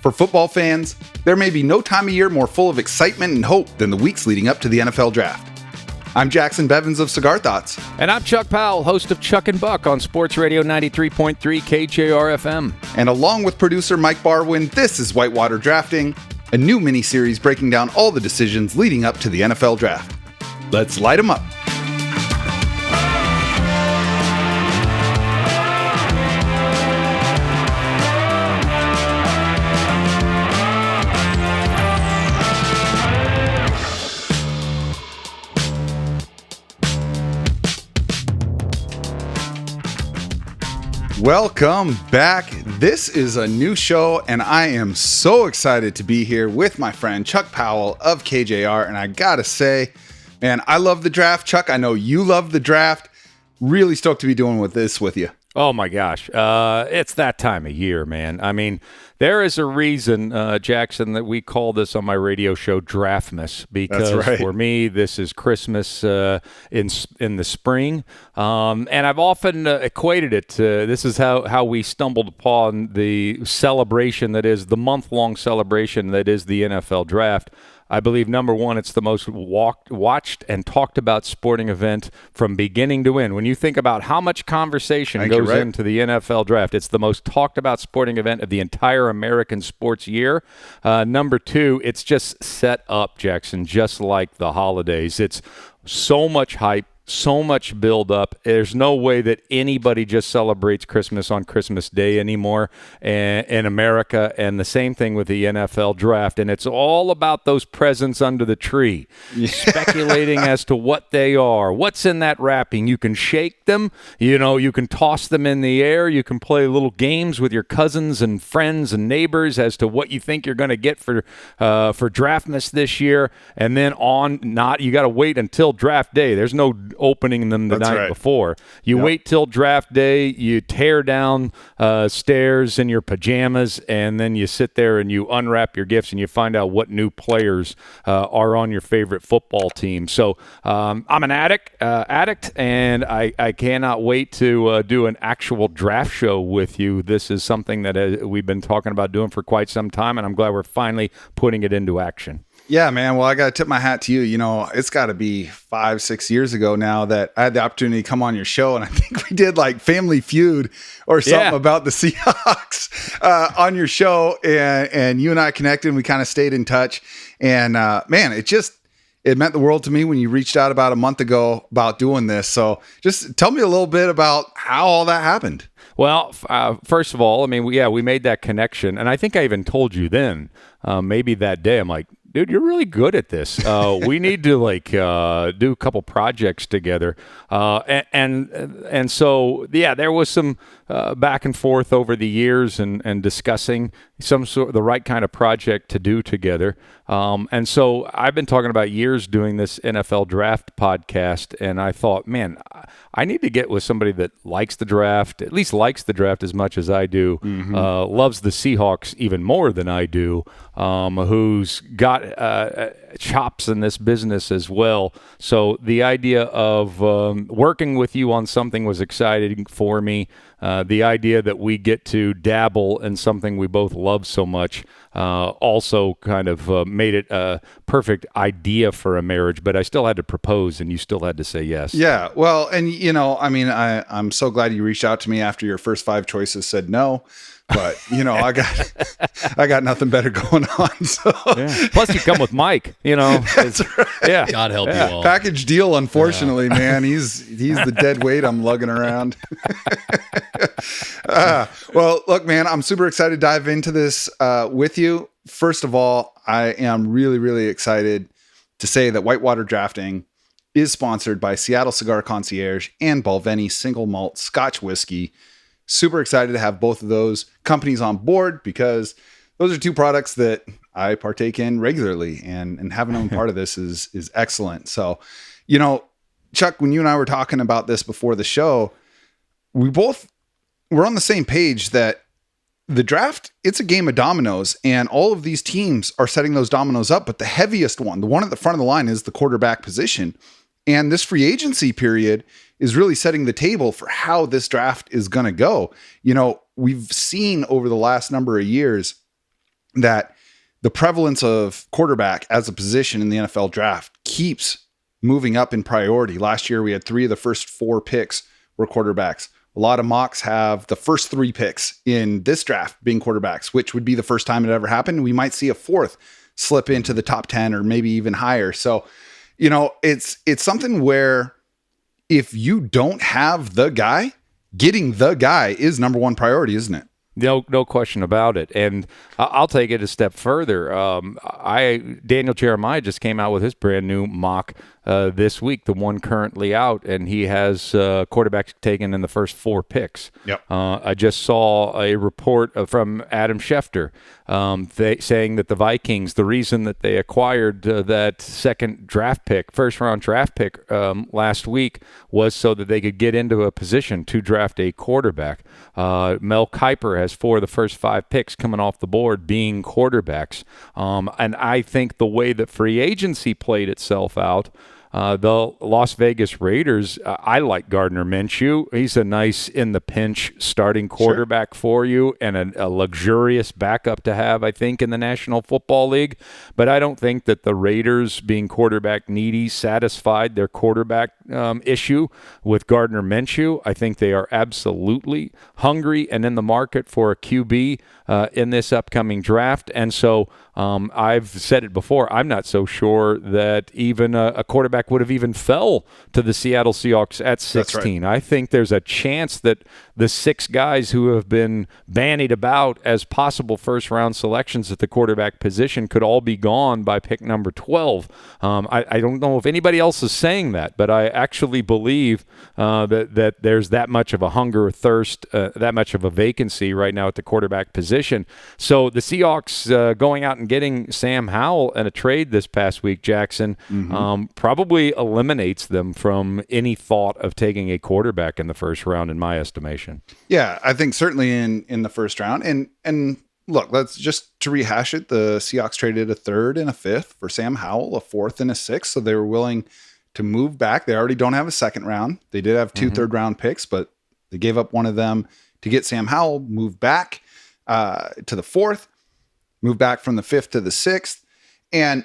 For football fans, there may be no time of year more full of excitement and hope than the weeks leading up to the NFL Draft. I'm Jacson Bevins of Cigar Thoughts. And I'm Chuck Powell, host of Chuck and Buck on Sports Radio 93.3 KJR-FM. And along with producer Mike Barwin, this is Whitewater Drafting, a new mini-series breaking down all the decisions leading up to the NFL Draft. Let's light them up. Welcome back. This is a new show, and I am so excited to be here with my friend Chuck Powell of KJR. And I gotta say, man, I love the draft. Chuck, I know you love the draft. Really stoked to be doing this with you. Oh my gosh. It's that time of year, man. I mean, there is a reason, Jacson, that we call this on my radio show Draftmas, because for me, this is Christmas in the spring. And I've often equated it to, this is how we stumbled upon the celebration that is the month-long celebration that is the NFL Draft. I believe, number one, it's the most watched and talked about sporting event from beginning to end. When you think about how much conversation goes into the NFL Draft, it's the most talked about sporting event of the entire American sports year. Number two, it's just set up, Jacson, just like the holidays. It's so much hype, so much build up. There's no way that anybody just celebrates Christmas on Christmas Day anymore in America, and the same thing with the NFL Draft. And it's all about those presents under the tree, speculating as to what they are, what's in that wrapping. You can shake them, you can toss them in the air, you can play little games with your cousins and friends and neighbors as to what you think you're going to get for Draftmas this year, and then you got to wait until draft day. There's no opening them the night before. You wait till draft day, you tear down stairs in your pajamas, and then you sit there and you unwrap your gifts and you find out what new players are on your favorite football team. So I'm an addict, and I cannot wait to do an actual draft show with you. This is something that we've been talking about doing for quite some time, and I'm glad we're finally putting it into action. Yeah, man. Well, I got to tip my hat to you. It's got to be 5-6 years ago now that I had the opportunity to come on your show. And I think we did like Family Feud or something about the Seahawks on your show. And you and I connected and we kind of stayed in touch. And man, it meant the world to me when you reached out about a month ago about doing this. So just tell me a little bit about how all that happened. Well, first of all, I mean, we made that connection. And I think I even told you then, maybe that day, I'm like, dude, you're really good at this. We need to do a couple projects together. And so, there was some back and forth over the years and discussing the right kind of project to do together. And so I've been talking about years doing this NFL Draft podcast, and I thought, man, I need to get with somebody that likes the draft, at least likes the draft as much as I do, loves the Seahawks even more than I do, who's got chops in this business as well. So the idea of working with you on something was exciting for me. The idea that we get to dabble in something we both love so much also kind of made it a perfect idea for a marriage, but I still had to propose and you still had to say yes. Yeah. Well, and I'm so glad you reached out to me after your first 5 choices said no. But I got nothing better going on. So plus you come with Mike. That's right. Yeah, God help you all. Package deal. Unfortunately, man, he's the dead weight I'm lugging around. Well, look, man, I'm super excited to dive into this with you. First of all, I am really, really excited to say that Whitewater Drafting is sponsored by Seattle Cigar Concierge and Balvenie Single Malt Scotch Whiskey. Super excited to have both of those companies on board because those are 2 products that I partake in regularly, and having them part of this is excellent. So, Chuck, when you and I were talking about this before the show, we're on the same page that the draft, it's a game of dominoes, and all of these teams are setting those dominoes up. But the heaviest one, the one at the front of the line, is the quarterback position. And this free agency period is really setting the table for how this draft is going to go. We've seen over the last number of years that the prevalence of quarterback as a position in the NFL draft keeps moving up in priority. Last year, we had 3 of the first 4 picks were quarterbacks. A lot of mocks have the first 3 picks in this draft being quarterbacks, which would be the first time it ever happened. We might see a 4th slip into the top 10 or maybe even higher. So, it's something where if you don't have the guy, getting the guy is number one priority, isn't it? No question about it. And I'll take it a step further. Daniel Jeremiah just came out with his brand new mock this week, the one currently out, and he has quarterbacks taken in the first 4 picks. Yep. I just saw a report from Adam Schefter saying that the Vikings, the reason that they acquired that first-round draft pick last week was so that they could get into a position to draft a quarterback. Mel Kiper has 4 of the first 5 picks coming off the board being quarterbacks. And I think the way that free agency played itself out, the Las Vegas Raiders, I like Gardner Minshew. He's a nice in the pinch starting quarterback for you and a luxurious backup to have, I think, in the National Football League. But I don't think that the Raiders, being quarterback needy, satisfied their quarterback issue with Gardner Minshew. I think they are absolutely hungry and in the market for a QB in this upcoming draft. And so I've said it before, I'm not so sure that even a quarterback would have even fell to the Seattle Seahawks at 16. Right. I think there's a chance that the 6 guys who have been bandied about as possible first-round selections at the quarterback position could all be gone by pick number 12. I don't know if anybody else is saying that, but I actually believe that there's that much of a hunger or thirst, that much of a vacancy right now at the quarterback position. So the Seahawks going out and getting Sam Howell in a trade this past week, Jacson, probably eliminates them from any thought of taking a quarterback in the first round, in my estimation. Yeah, I think certainly in the first round. And look, let's just to rehash it. The Seahawks traded a 3rd and a 5th for Sam Howell, a 4th and a 6th. So they were willing to move back. They already don't have a 2nd round. They did have 2 third-round picks, but they gave up one of them to get Sam Howell, move back to the 4th, move back from the 5th to the 6th. And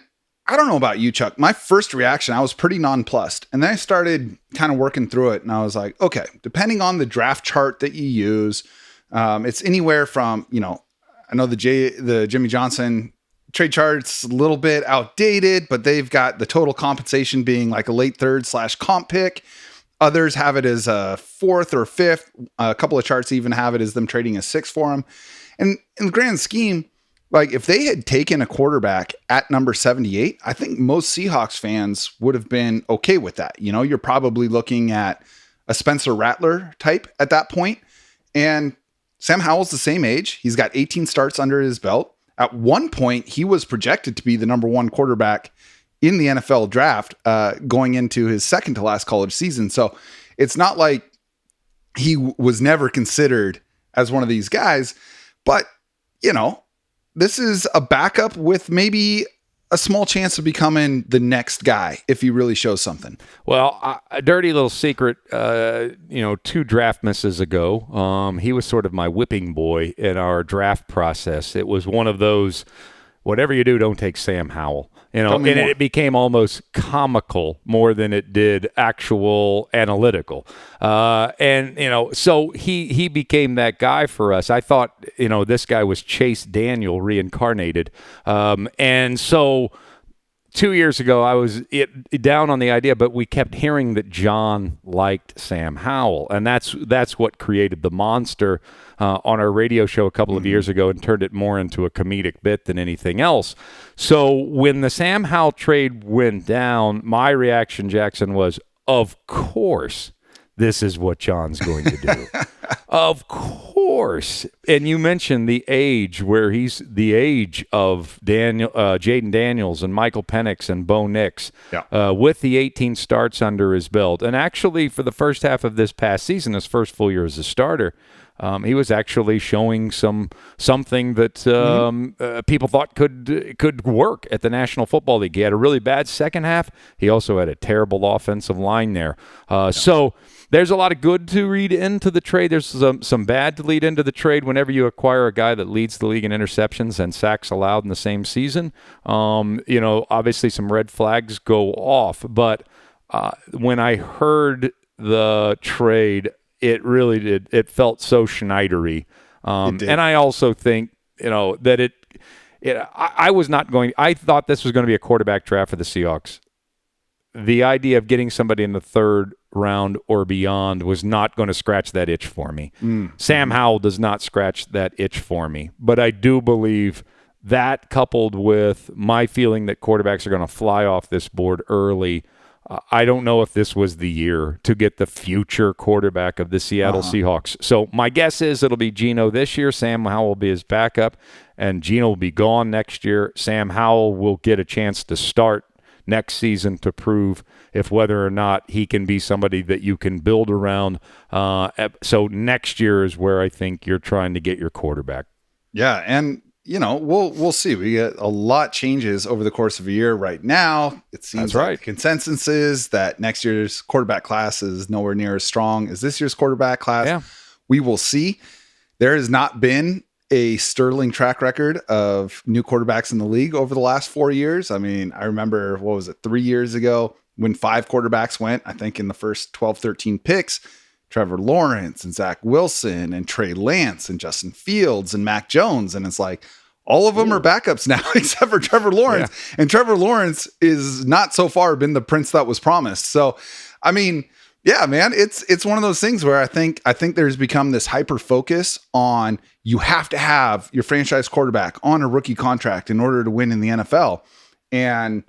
I don't know about you, Chuck. My first reaction, I was pretty nonplussed. And then I started kind of working through it. And I was like, okay, depending on the draft chart that you use, it's anywhere from, I know the Jimmy Johnson trade chart's a little bit outdated, but they've got the total compensation being like a late 3rd / comp pick. Others have it as a 4th or 5th. A couple of charts even have it as them trading a 6th for him. And in the grand scheme, like if they had taken a quarterback at number 78, I think most Seahawks fans would have been okay with that. You're probably looking at a Spencer Rattler type at that point. And Sam Howell's the same age. He's got 18 starts under his belt. At one point, he was projected to be the number 1 quarterback in the NFL draft going into his second to last college season. So it's not like he was never considered as one of these guys, but this is a backup with maybe a small chance of becoming the next guy if he really shows something. Well, a dirty little secret, 2 draft misses ago, he was sort of my whipping boy in our draft process. It was one of those, whatever you do, don't take Sam Howell. And it became almost comical more than it did actual analytical. So he became that guy for us. I thought, this guy was Chase Daniel reincarnated. And so 2 years ago, I was down on the idea, but we kept hearing that John liked Sam Howell. And that's what created the monster on our radio show a couple of years ago and turned it more into a comedic bit than anything else. So when the Sam Howell trade went down, my reaction, Jacson, was, of course, this is what John's going to do. Of course. And you mentioned the age, where he's the age of Jaden Daniels and Michael Penix and Bo Nix, with the 18 starts under his belt. And actually, for the first half of this past season, his first full year as a starter, He was actually showing something that people thought could work at the National Football League. He had a really bad second half. He also had a terrible offensive line there. So there's a lot of good to read into the trade. There's some bad to lead into the trade whenever you acquire a guy that leads the league in interceptions and sacks allowed in the same season. Obviously some red flags go off. But when I heard the trade, it really did. It felt so Schneidery. And I also think, that I thought this was going to be a quarterback draft for the Seahawks. The idea of getting somebody in the third round or beyond was not going to scratch that itch for me. Sam Howell does not scratch that itch for me. But I do believe that, coupled with my feeling that quarterbacks are going to fly off this board early, I don't know if this was the year to get the future quarterback of the Seattle Seahawks. So my guess is it'll be Geno this year. Sam Howell will be his backup, and Geno will be gone next year. Sam Howell will get a chance to start next season to prove if whether or not he can be somebody that you can build around. So next year is where I think you're trying to get your quarterback. Yeah, and we'll see. We get a lot changes over the course of a year. Right now, it seems like the consensus is that next year's quarterback class is nowhere near as strong as this year's quarterback class. Yeah. We will see. There has not been a sterling track record of new quarterbacks in the league over the last 4 years. I mean, I remember, 3 years ago when 5 quarterbacks went, I think in the first 12, 13 picks, Trevor Lawrence and Zach Wilson and Trey Lance and Justin Fields and Mac Jones. And it's like, all of them are backups now, except for Trevor Lawrence. Yeah. And Trevor Lawrence is not so far been the prince that was promised. So, I mean, yeah, man, it's one of those things where I think there's become this hyper focus on you have to have your franchise quarterback on a rookie contract in order to win in the NFL. And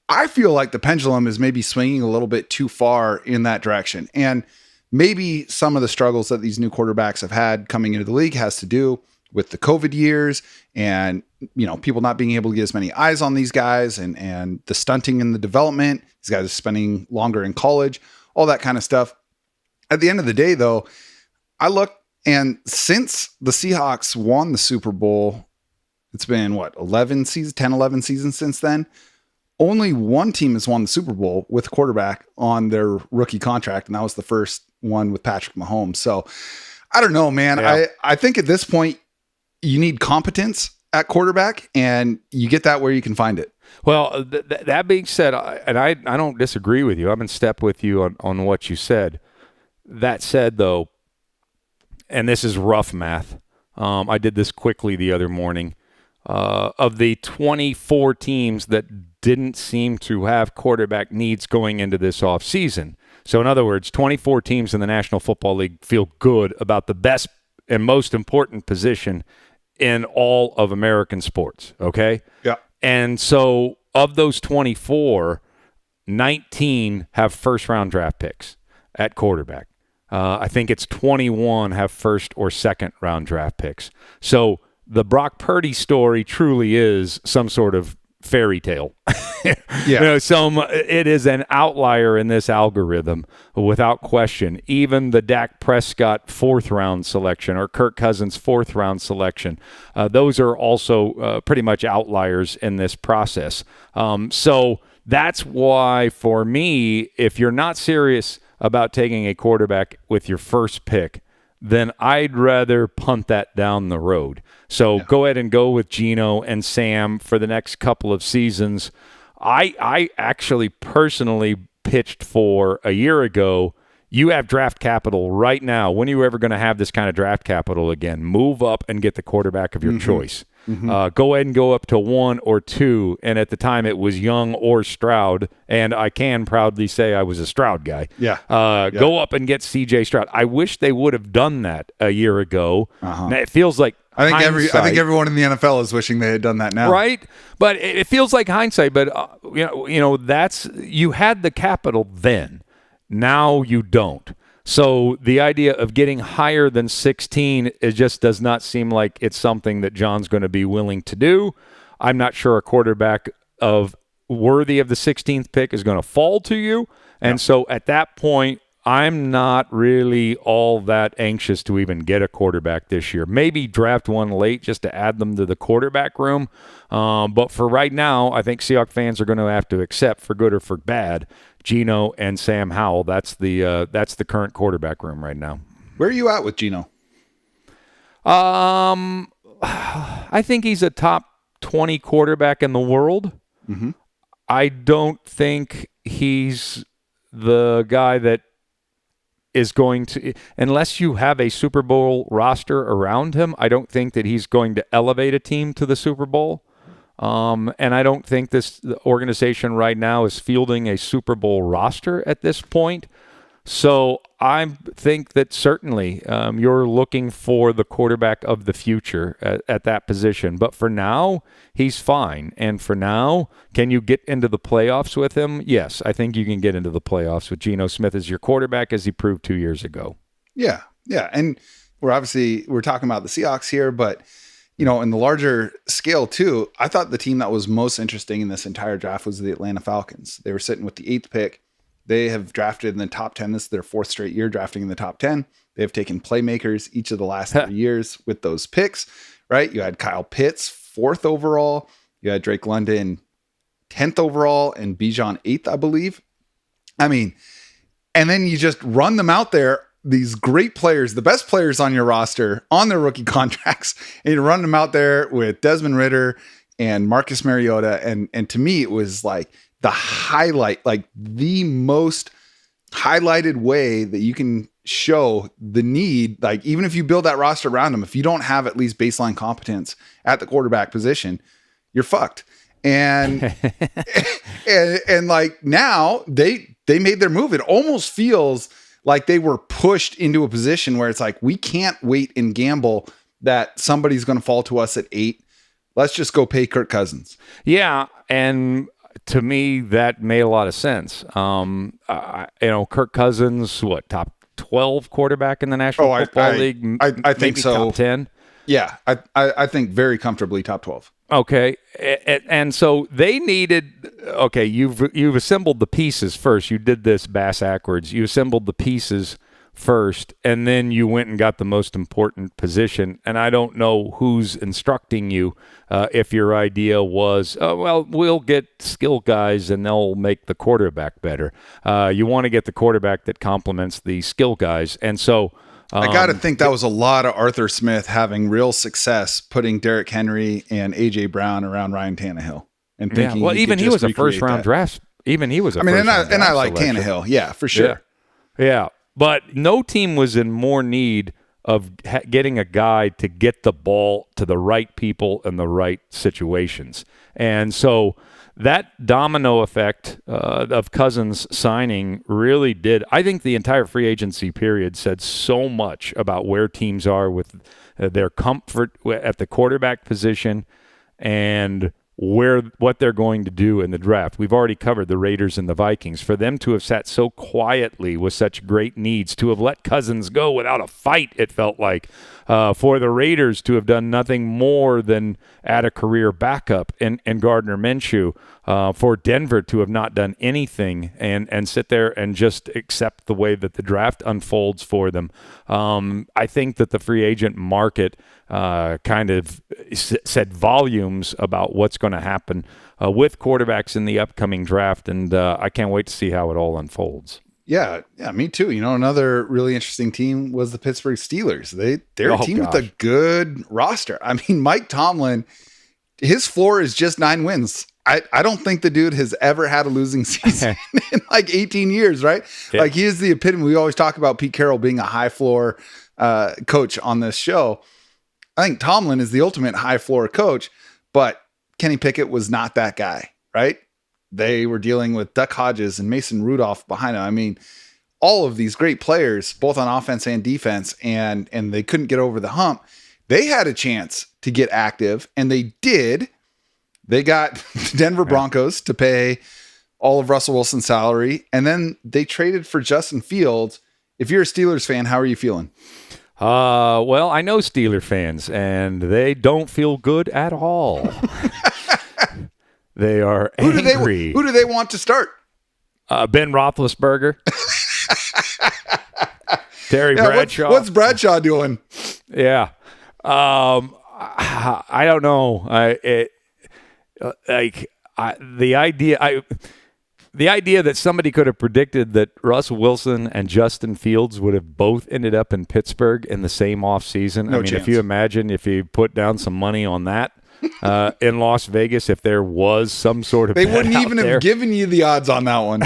I feel like the pendulum is maybe swinging a little bit too far in that direction. And maybe some of the struggles that these new quarterbacks have had coming into the league has to do with the COVID years and, people not being able to get as many eyes on these guys and the stunting in the development. These guys are spending longer in college, all that kind of stuff. At the end of the day, though, I look, and since the Seahawks won the Super Bowl, it's been 11 seasons since then. Only one team has won the Super Bowl with a quarterback on their rookie contract, and that was the first one with Patrick Mahomes. So I don't know, man. Yeah. I think at this point you need competence at quarterback, and you get that where you can find it. Well, that being said, I don't disagree with you. I'm in step with you on what you said. That said, though, and this is rough math, I did this quickly the other morning. Of the 24 teams that didn't seem to have quarterback needs going into this offseason. So in other words, 24 teams in the National Football League feel good about the best and most important position in all of American sports, okay? Yeah. And so of those 24, 19 have first-round draft picks at quarterback. I think it's 21 have first or second-round draft picks. So the Brock Purdy story truly is some sort of fairy tale. Yeah. It is an outlier in this algorithm without question. Even the Dak Prescott 4th round selection or Kirk Cousins 4th round selection, those are also pretty much outliers in this process. So that's why for me, if you're not serious about taking a quarterback with your first pick, then I'd rather punt that down the road. So Go ahead and go with Geno and Sam for the next couple of seasons. I actually personally pitched for a year ago, you have draft capital right now. When are you ever going to have this kind of draft capital again? Move up and get the quarterback of your choice. Go ahead and go up to 1 or 2. And at the time it was Young or Stroud. And I can proudly say I was a Stroud guy. Go up and get CJ Stroud. I wish they would have done that a year ago. It feels like I think everyone in the NFL is wishing they had done that now. Right? But it feels like hindsight. But that's you had the capital then. Now you don't. So the idea of getting higher than 16, it just does not seem like it's something that John's going to be willing to do. I'm not sure a quarterback worthy of the 16th pick is going to fall to you. And so at that point, I'm not really all that anxious to even get a quarterback this year. Maybe draft one late just to add them to the quarterback room. But for right now, I think Seahawks fans are going to have to accept, for good or for bad, Geno and Sam Howell. That's the current quarterback room right now. Where are you at with Geno? I think he's a top 20 quarterback in the world. Mm-hmm. I don't think he's the guy that is going to, unless you have a Super Bowl roster around him, I don't think that he's going to elevate a team to the Super Bowl. And I don't think the organization right now is fielding a Super Bowl roster at this point. So I think that certainly you're looking for the quarterback of the future at that position. But for now, he's fine. And for now, can you get into the playoffs with him? Yes, I think you can get into the playoffs with Geno Smith as your quarterback, as he proved 2 years ago. Yeah. And we're talking about the Seahawks here, but in the larger scale too, I thought the team that was most interesting in this entire draft was the Atlanta Falcons. They were sitting with the 8th pick. They have drafted in the top 10. This is their 4th straight year drafting in the top 10. They have taken playmakers each of the last 3 years with those picks, right? You had Kyle Pitts, 4th overall. You had Drake London, 10th overall, and Bijan 8th, I believe. I mean, and then you just run them out there, these great players, the best players on your roster on their rookie contracts, and you run them out there with Desmond Ridder and Marcus Mariota. And to me, it was like the highlight, like the most highlighted way that you can show the need. Like, even if you build that roster around them, if you don't have at least baseline competence at the quarterback position, you're fucked. And and like now they made their move. It almost feels like they were pushed into a position where it's like, we can't wait and gamble that somebody's going to fall to us at 8. Let's just go pay Kirk Cousins. Yeah. And to me, that made a lot of sense. Kirk Cousins, top 12 quarterback in the National Football League? I think so. Top 10? Yeah, I think very comfortably top 12. Okay, and so they needed. Okay, you've assembled the pieces first. You did this backwards. You assembled the pieces first, and then you went and got the most important position. And I don't know who's instructing you. If your idea was, we'll get skill guys and they'll make the quarterback better. You want to get the quarterback that complements the skill guys, and so. I got to think that was a lot of Arthur Smith having real success putting Derrick Henry and A.J. Brown around Ryan Tannehill and thinking, he was a first-round draft. Even he was a first-round draft. And I like Tannehill, yeah, for sure. Yeah, but no team was in more need of getting a guy to get the ball to the right people in the right situations. And so that domino effect of Cousins signing really did. I think the entire free agency period said so much about where teams are with their comfort at the quarterback position and what they're going to do in the draft. We've already covered the Raiders and the Vikings. For them to have sat so quietly with such great needs, to have let Cousins go without a fight, it felt like, for the Raiders to have done nothing more than add a career backup in Gardner Minshew, for Denver to have not done anything and sit there and just accept the way that the draft unfolds for them. I think that the free agent market kind of said volumes about what's going to happen with quarterbacks in the upcoming draft, and I can't wait to see how it all unfolds. Yeah, me too. Another really interesting team was the Pittsburgh Steelers. They're a team with a good roster. I mean, Mike Tomlin, his floor is just 9 wins. I don't think the dude has ever had a losing season in like 18 years, right? Yeah. Like, he is the epitome. We always talk about Pete Carroll being a high floor coach on this show. I think Tomlin is the ultimate high floor coach, but Kenny Pickett was not that guy, right? They were dealing with Duck Hodges and Mason Rudolph behind him. I mean, all of these great players, both on offense and defense, and they couldn't get over the hump. They had a chance to get active, and they did. They got the Denver Broncos to pay all of Russell Wilson's salary, and then they traded for Justin Fields. If you're a Steelers fan, how are you feeling? Well, I know Steeler fans, and they don't feel good at all. They are angry. Who do they want to start? Ben Roethlisberger. Terry Bradshaw. What's Bradshaw doing? Yeah. I don't know. The idea that somebody could have predicted that Russell Wilson and Justin Fields would have both ended up in Pittsburgh in the same offseason. No chance. If you imagine if you put down some money on that in Las Vegas, if there was some sort of they wouldn't even have given you the odds on that one.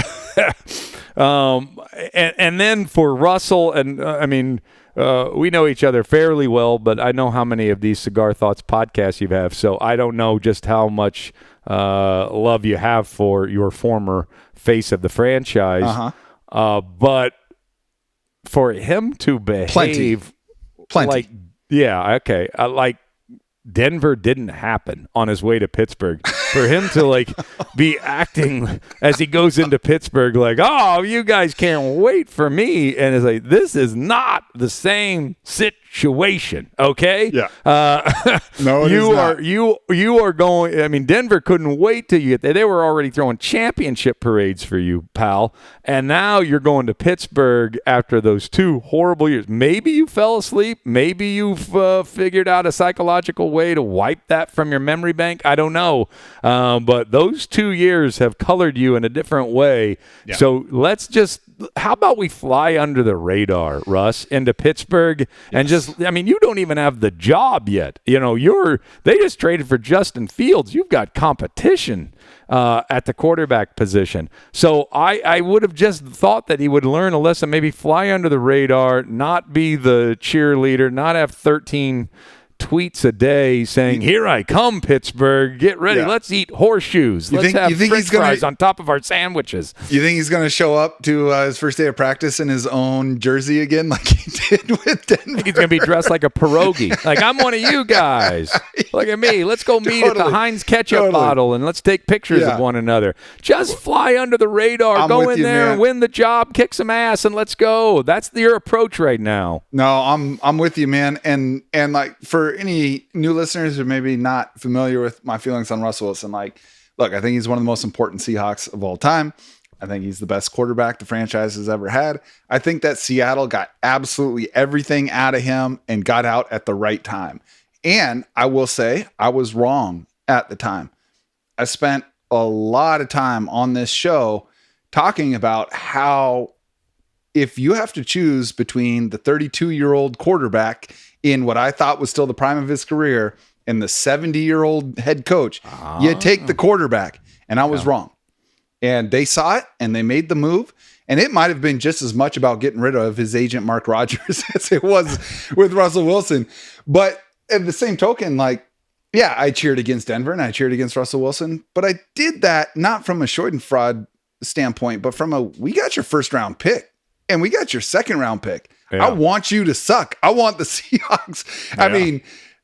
And then for Russell, and we know each other fairly well, but I know how many of these Cigar Thoughts podcasts you have, so I don't know just how much love you have for your former face of the franchise. But for him to behave Plenty. like Denver didn't happen on his way to Pittsburgh. For him to be acting as he goes into Pittsburgh oh, you guys can't wait for me, and it's like, this is not the same situation, okay? Yeah. No, it is not. You are going. Denver couldn't wait till you get there. They were already throwing championship parades for you, pal, and now you're going to Pittsburgh after those 2 horrible years. Maybe you fell asleep. Maybe you've figured out a psychological way to wipe that from your memory bank. I don't know. But those 2 years have colored you in a different way. Yeah. So how about we fly under the radar, Russ, into Pittsburgh and you don't even have the job yet. They just traded for Justin Fields. You've got competition at the quarterback position. So I would have just thought that he would learn a lesson, maybe fly under the radar, not be the cheerleader, not have 13 tweets a day saying, "Here I come, Pittsburgh. Get ready. Yeah. Let's eat horseshoes. Let's have French fries on top of our sandwiches." You think he's going to show up to his first day of practice in his own jersey again like he did with Denver? He's going to be dressed like a pierogi. I'm one of you guys. Look at me. Let's go meet at the Heinz ketchup bottle and let's take pictures of one another. Just fly under the radar. Go in there, win the job, kick some ass, and let's go. That's your approach right now. No, I'm with you, man. And for any new listeners who may be not familiar with my feelings on Russell Wilson, look, I think he's one of the most important Seahawks of all time. I think he's the best quarterback the franchise has ever had. I think that Seattle got absolutely everything out of him and got out at the right time. And I will say I was wrong at the time. I spent a lot of time on this show talking about how if you have to choose between the 32-year-old quarterback in what I thought was still the prime of his career and the 70-year-old head coach, you take the quarterback. And I was wrong. And they saw it and they made the move. And it might have been just as much about getting rid of his agent, Mark Rodgers, as it was with Russell Wilson. But at the same token, I cheered against Denver and I cheered against Russell Wilson. But I did that not from a Schadenfreude standpoint, but from we got your first round pick and we got your second round pick. Yeah. I want you to suck. I want the Seahawks. Yeah.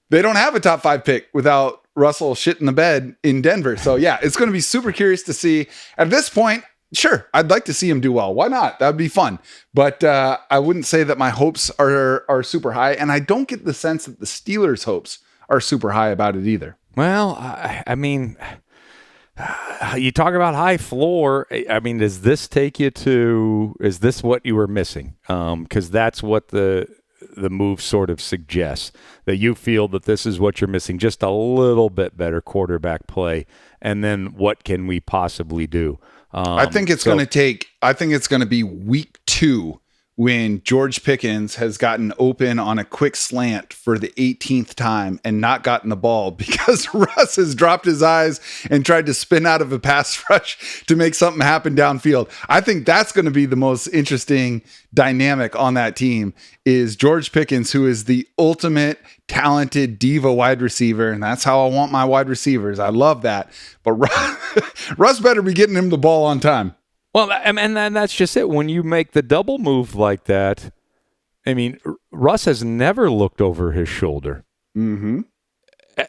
They don't have a top 5 pick without Russell shit in the bed in Denver. So it's going to be super curious to see. At this point, sure, I'd like to see him do well. Why not? That'd be fun. But I wouldn't say that my hopes are super high. And I don't get the sense that the Steelers' hopes are super high about it either. Well, you talk about high floor. Does this take you to, is this what you were missing? Because that's what the move sort of suggests, that you feel that this is what you're missing, just a little bit better quarterback play. And then what can we possibly do? I think it's going to be week 2 when George Pickens has gotten open on a quick slant for the 18th time and not gotten the ball because Russ has dropped his eyes and tried to spin out of a pass rush to make something happen downfield. I think that's going to be the most interesting dynamic on that team is George Pickens, who is the ultimate talented diva wide receiver. And that's how I want my wide receivers. I love that. But Russ better be getting him the ball on time. Well, and that's just it. When you make the double move like that, Russ has never looked over his shoulder. Mm-hmm.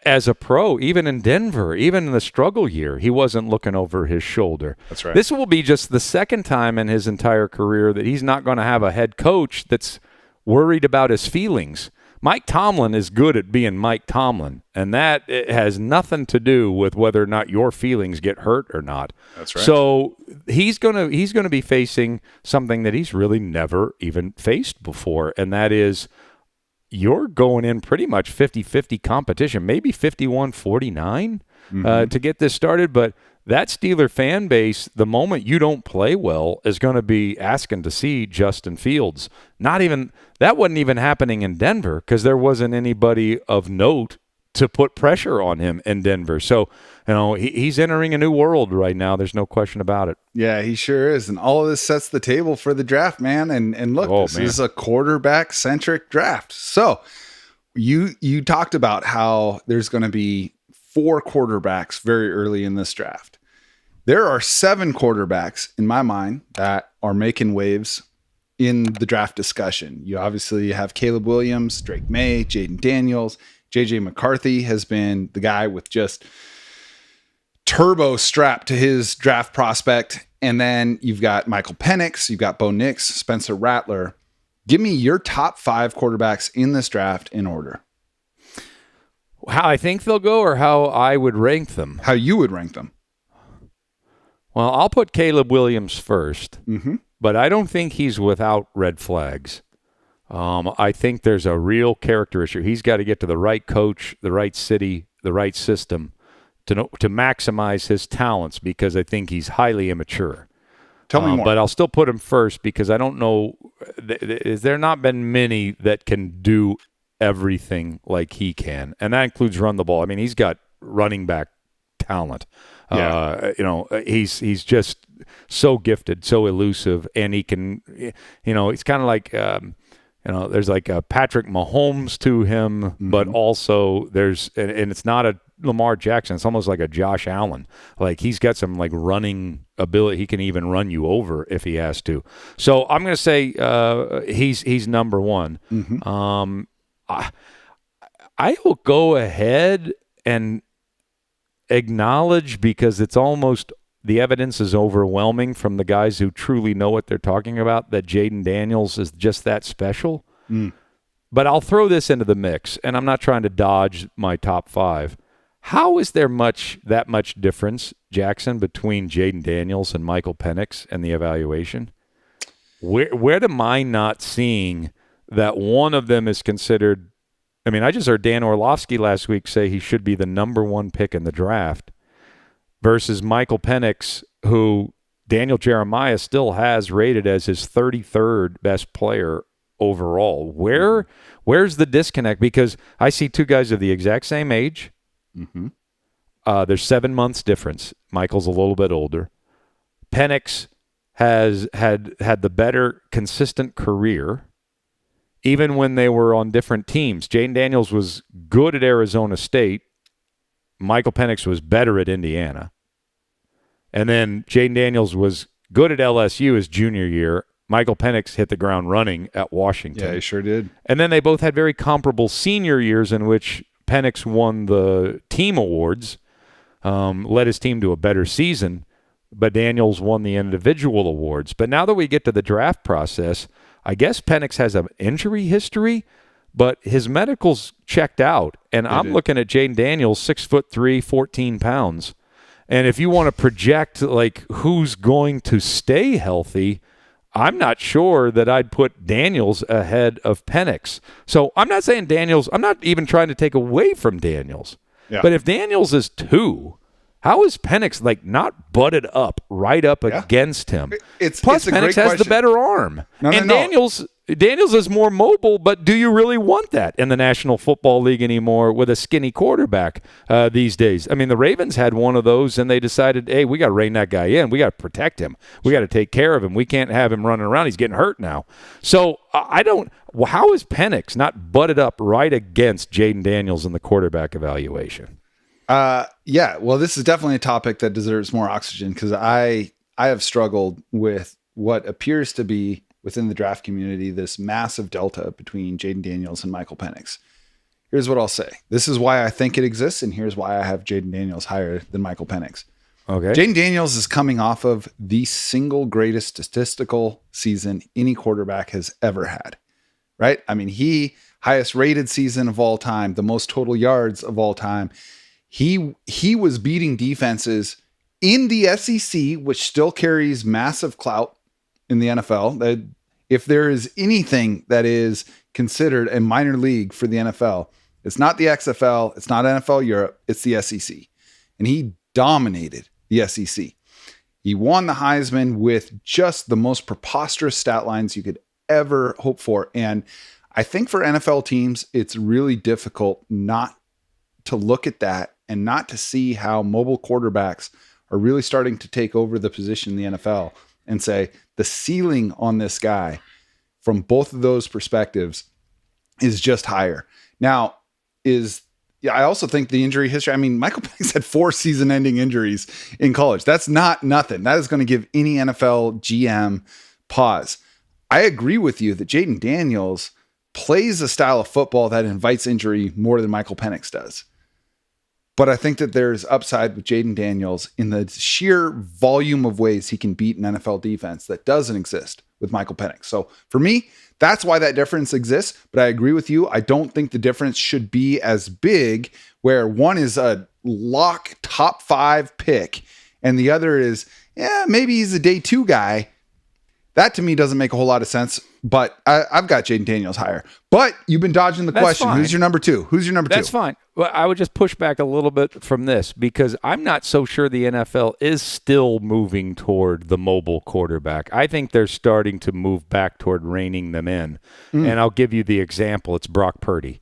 As a pro, even in Denver, even in the struggle year, he wasn't looking over his shoulder. That's right. This will be just the second time in his entire career that he's not going to have a head coach that's worried about his feelings. Mike Tomlin is good at being Mike Tomlin, and that it has nothing to do with whether or not your feelings get hurt or not. That's right. So he's gonna be facing something that he's really never even faced before, and that is you're going in pretty much 50-50 competition, maybe 51-49 to get this started, but that Steeler fan base, the moment you don't play well, is going to be asking to see Justin Fields. That wasn't even happening in Denver because there wasn't anybody of note to put pressure on him in Denver. So, he's entering a new world right now. There's no question about it. Yeah, he sure is. And all of this sets the table for the draft, man. And look, this is a quarterback-centric draft. So you talked about how there's going to be 4 quarterbacks very early in this draft. There are 7 quarterbacks in my mind that are making waves in the draft discussion. You obviously have Caleb Williams, Drake May, Jaden Daniels. JJ McCarthy has been the guy with just turbo strapped to his draft prospect. And then you've got Michael Penix, you've got Bo Nix, Spencer Rattler. Give me your top 5 quarterbacks in this draft in order. How I think they'll go or how I would rank them? How you would rank them. Well, I'll put Caleb Williams first, but I don't think he's without red flags. I think there's a real character issue. He's got to get to the right coach, the right city, the right system to maximize his talents because I think he's highly immature. Tell me more. But I'll still put him first because I don't know. Is there not been many that can do everything like he can, and that includes run the ball. I mean, he's got running back talent. Yeah. He's just so gifted, so elusive, and he can. It's kind of like there's like a Patrick Mahomes to him, but also there's and it's not a Lamar Jackson. It's almost like a Josh Allen. Like he's got some like running ability. He can even run you over if he has to. So I'm going to say he's number 1. I will go ahead and acknowledge because it's almost the evidence is overwhelming from the guys who truly know what they're talking about that Jaden Daniels is just that special. But I'll throw this into the mix, and I'm not trying to dodge my top 5. How is there that much difference, Jacson, between Jaden Daniels and Michael Penix and the evaluation? Where am I not seeing that one of them is considered? I mean, I just heard Dan Orlovsky last week say he should be the number 1 pick in the draft versus Michael Penix, who Daniel Jeremiah still has rated as his 33rd best player overall. Where's the disconnect? Because I see 2 guys of the exact same age. There's 7 months difference. Michael's a little bit older. Penix has had the better consistent career. Even when they were on different teams, Jaden Daniels was good at Arizona State. Michael Penix was better at Indiana. And then Jaden Daniels was good at LSU his junior year. Michael Penix hit the ground running at Washington. Yeah, he sure did. And then they both had very comparable senior years in which Penix won the team awards, led his team to a better season, but Daniels won the individual awards. But now that we get to the draft process, I guess Penix has an injury history, but his medical's checked out. And I'm looking at Jaden Daniels, 6'3", 14 pounds. And if you want to project like who's going to stay healthy, I'm not sure that I'd put Daniels ahead of Penix. So I'm not saying Daniels, I'm not even trying to take away from Daniels. Yeah. But if Daniels is 2, how is Penix like not butted up right up against him? Plus, Penix has the better arm. Daniels is more mobile, but do you really want that in the National Football League anymore with a skinny quarterback these days? I mean, the Ravens had one of those, and they decided, hey, we got to rein that guy in. We got to protect him. We got to take care of him. We can't have him running around. He's getting hurt now. So how is Penix not butted up right against Jaden Daniels in the quarterback evaluation? Well, this is definitely a topic that deserves more oxygen because I have struggled with what appears to be within the draft community, this massive delta between Jaden Daniels and Michael Penix. Here's what I'll say. This is why I think it exists, and here's why I have Jaden Daniels higher than Michael Penix. Okay. Jaden Daniels is coming off of the single greatest statistical season any quarterback has ever had, right? I mean, he highest rated season of all time, the most total yards of all time. He was beating defenses in the SEC, which still carries massive clout in the NFL. That if there is anything that is considered a minor league for the NFL, it's not the XFL, it's not NFL Europe, it's the SEC. And he dominated the SEC. He won the Heisman with just the most preposterous stat lines you could ever hope for. And I think for NFL teams, it's really difficult not to look at that and not to see how mobile quarterbacks are really starting to take over the position in the NFL and say the ceiling on this guy from both of those perspectives is just higher. Now, I also think the injury history, I mean, Michael Penix had 4 season-ending injuries in college. That's not nothing. That is going to give any NFL GM pause. I agree with you that Jayden Daniels plays a style of football that invites injury more than Michael Penix does. But I think that there's upside with Jayden Daniels in the sheer volume of ways he can beat an NFL defense that doesn't exist with Michael Penix. So for me, that's why that difference exists. But I agree with you. I don't think the difference should be as big where one is a lock top 5 pick and the other is, maybe he's a day 2 guy. That to me doesn't make a whole lot of sense, but I've got Jayden Daniels higher. But you've been dodging the question. Fine. Who's your number 2? Who's your number 2? That's fine. Well, I would just push back a little bit from this because I'm not so sure the NFL is still moving toward the mobile quarterback. I think they're starting to move back toward reining them in. And I'll give you the example. It's Brock Purdy.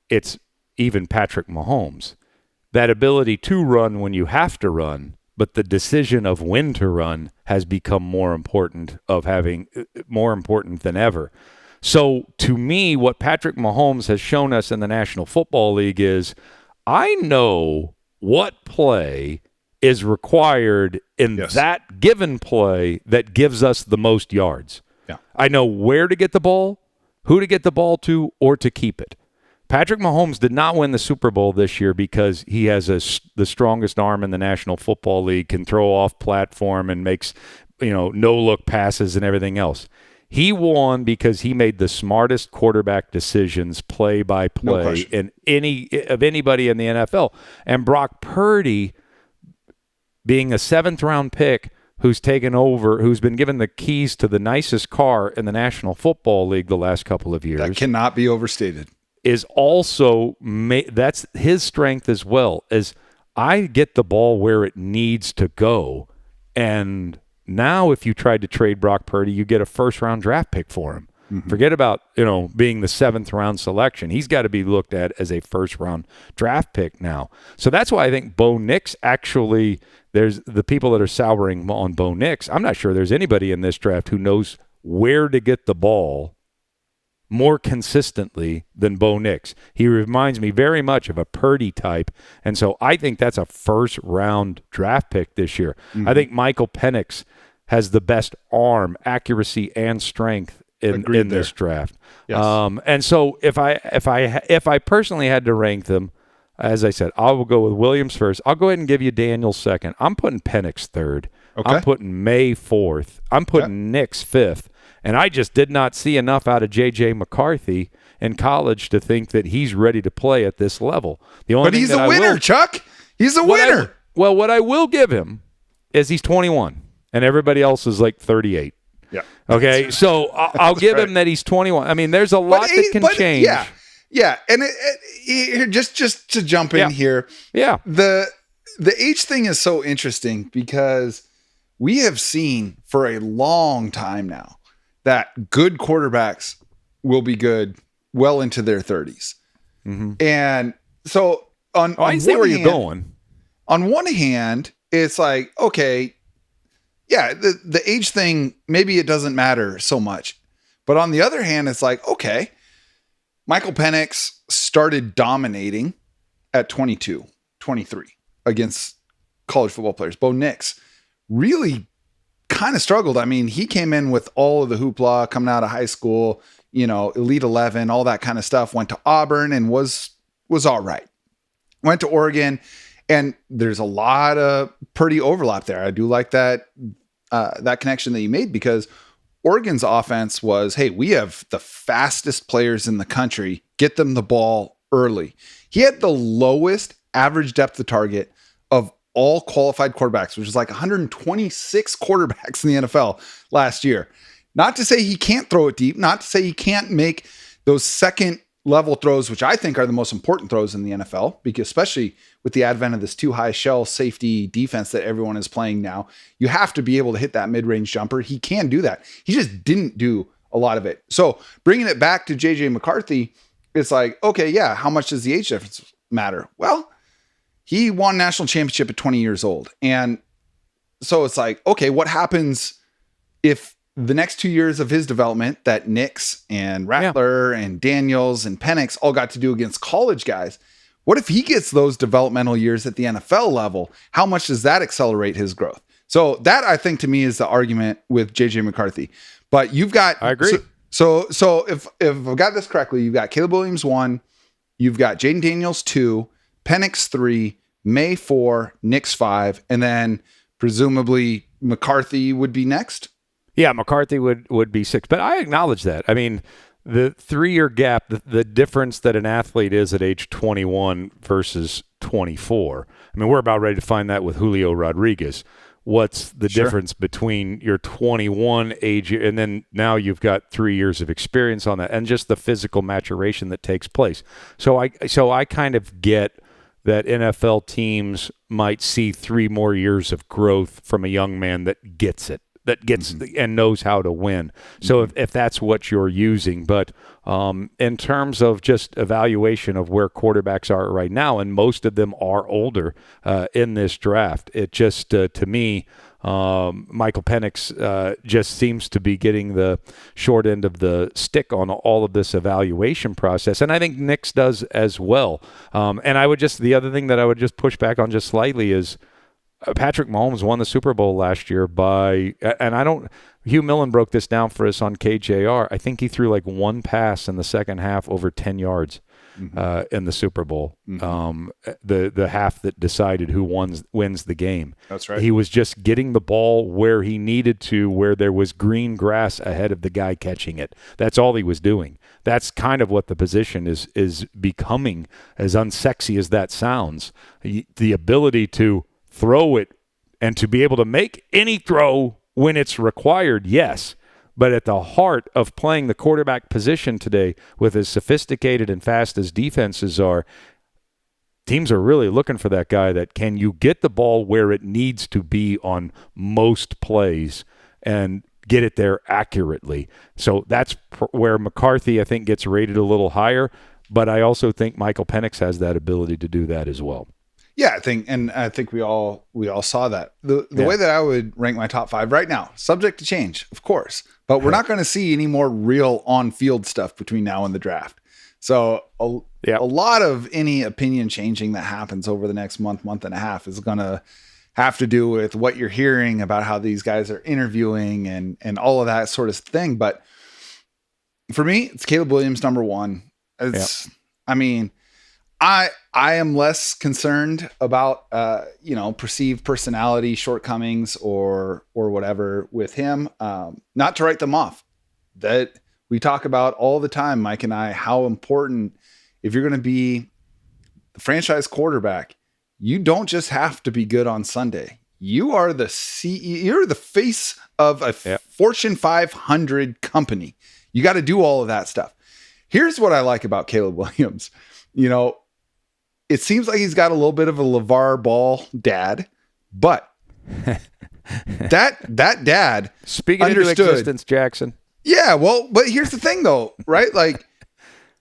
It's even Patrick Mahomes. That ability to run when you have to run, but the decision of when to run has become more important than ever. So to me, what Patrick Mahomes has shown us in the National Football League is I know what play is required in that given play that gives us the most yards. Yeah. I know where to get the ball, who to get the ball to, or to keep it. Patrick Mahomes did not win the Super Bowl this year because he has the strongest arm in the National Football League, can throw off platform and makes, no-look passes and everything else. He won because he made the smartest quarterback decisions play by play anybody in the NFL. And Brock Purdy, being a 7th-round pick who's taken over, who's been given the keys to the nicest car in the National Football League the last couple of years. That cannot be overstated. Is also that's his strength as well, as I get the ball where it needs to go. And now if you tried to trade Brock Purdy, you get a 1st-round draft pick for him. Mm-hmm. Forget about, being the 7th-round selection. He's got to be looked at as a 1st-round draft pick now. So that's why I think Bo Nix actually, there's the people that are souring on Bo Nix. I'm not sure there's anybody in this draft who knows where to get the ball more consistently than Bo Nix. He reminds me very much of a Purdy type, and so I think that's a 1st-round draft pick this year. Mm-hmm. I think Michael Penix has the best arm, accuracy, and strength in this draft. Yes. And so if I personally had to rank them, as I said, I will go with Williams first. I'll go ahead and give you Daniels second. I'm putting Penix third. Okay. I'm putting May fourth. I'm putting Nix fifth. And I just did not see enough out of J.J. McCarthy in college to think that he's ready to play at this level. But he's a winner, Chuck. He's a winner. What I will give him is he's 21, and everybody else is like 38. Yeah. Okay, so I'll give him that he's 21. I mean, there's a lot that can change. Yeah. And just to jump in here. Yeah. The age thing is so interesting because we have seen for a long time now that good quarterbacks will be good well into their 30s. Mm-hmm. And so I see where you're going. On one hand, it's like, okay, yeah, the age thing, maybe it doesn't matter so much. But on the other hand, it's like, okay, Michael Penix started dominating at 22, 23 against college football players. Bo Nix really kind of struggled. I mean, he came in with all of the hoopla coming out of high school, Elite 11, all that kind of stuff, went to Auburn and was all right. Went to Oregon, and there's a lot of pretty overlap there. I do like that connection that you made because Oregon's offense was, hey, we have the fastest players in the country. Get them the ball early. He had the lowest average depth of target of all qualified quarterbacks, which is like 126 quarterbacks in the NFL last year. Not to say he can't throw it deep, not to say he can't make those second level throws, which I think are the most important throws in the NFL, because especially with the advent of this too high shell safety defense that everyone is playing now, you have to be able to hit that mid-range jumper. He can do that. He just didn't do a lot of it. So bringing it back to JJ McCarthy, it's like, okay, yeah, how much does the age difference matter? Well, he won national championship at 20 years old. And so it's like, okay, what happens if the next 2 years of his development that Nix and Rattler and Daniels and Penix all got to do against college guys, what if he gets those developmental years at the NFL level? How much does that accelerate his growth? So that, I think, to me is the argument with JJ McCarthy. But you've got, I agree. So if I've got this correctly, you've got Caleb Williams 1, you've got Jaden Daniels 2, Penix 3, May 4, Nix 5, and then presumably McCarthy would be next. Yeah, McCarthy would be 6. But I acknowledge that. I mean, the 3-year gap, the difference that an athlete is at age 21 versus 24. I mean, we're about ready to find that with Julio Rodriguez. What's the difference between your 21 age and then now you've got 3 years of experience on that and just the physical maturation that takes place. So I kind of get that NFL teams might see 3 more years of growth from a young man that gets it. That gets and knows how to win. So if that's what you're using, but in terms of just evaluation of where quarterbacks are right now, and most of them are older in this draft, it just to me, Michael Penix just seems to be getting the short end of the stick on all of this evaluation process, and I think Nix does as well. And I would the other thing that I would just push back on just slightly is, Patrick Mahomes won the Super Bowl last year Hugh Millen broke this down for us on KJR. I think he threw like 1 pass in the second half over 10 yards in the Super Bowl. The half that decided who wins the game. That's right. He was just getting the ball where he needed to, where there was green grass ahead of the guy catching it. That's all he was doing. That's kind of what the position is becoming, as unsexy as that sounds. The ability to throw it and to be able to make any throw when it's required, yes. But at the heart of playing the quarterback position today, with as sophisticated and fast as defenses are, teams are really looking for that guy that can you get the ball where it needs to be on most plays and get it there accurately. So that's where McCarthy, I think, gets rated a little higher. But I also think Michael Penix has that ability to do that as well. Yeah, I think we all saw that. The way that I would rank my top 5 right now, subject to change, of course, but we're not going to see any more real on-field stuff between now and the draft. So a lot of any opinion changing that happens over the next month and a half is going to have to do with what you're hearing about how these guys are interviewing and all of that sort of thing. But for me, it's Caleb Williams, number 1. I mean, I am less concerned about perceived personality shortcomings or whatever with him. Not to write them off. That we talk about all the time, Mike and I, how important, if you're going to be the franchise quarterback, you don't just have to be good on Sunday. You are the CEO, you're the face of a Fortune 500 company. You got to do all of that stuff. Here's what I like about Caleb Williams. It seems like he's got a little bit of a LeVar Ball dad, but that dad speaking understood into existence, Jacson. Yeah, well, but here's the thing though, right? Like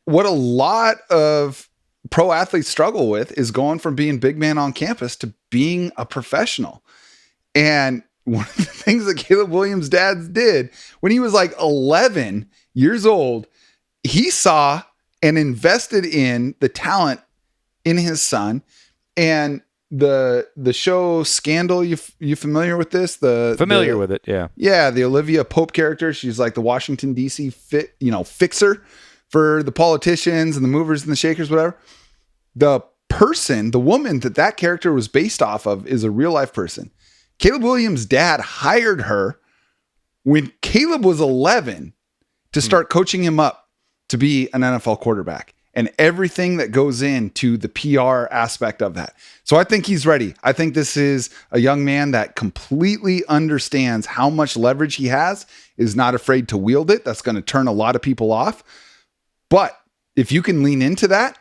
what a lot of pro athletes struggle with is going from being big man on campus to being a professional. And one of the things that Caleb Williams' dad did when he was like 11 years old, he saw and invested in the talent in his son. And the show Scandal, you familiar with this? Familiar with it, yeah. Yeah, the Olivia Pope character. She's like the Washington, D.C. fixer for the politicians and the movers and the shakers, whatever. The woman that character was based off of is a real life person. Caleb Williams' dad hired her when Caleb was 11 to start coaching him up to be an NFL quarterback and everything that goes into the PR aspect of that. So I think he's ready. I think this is a young man that completely understands how much leverage he has, is not afraid to wield it. That's going to turn a lot of people off. But if you can lean into that,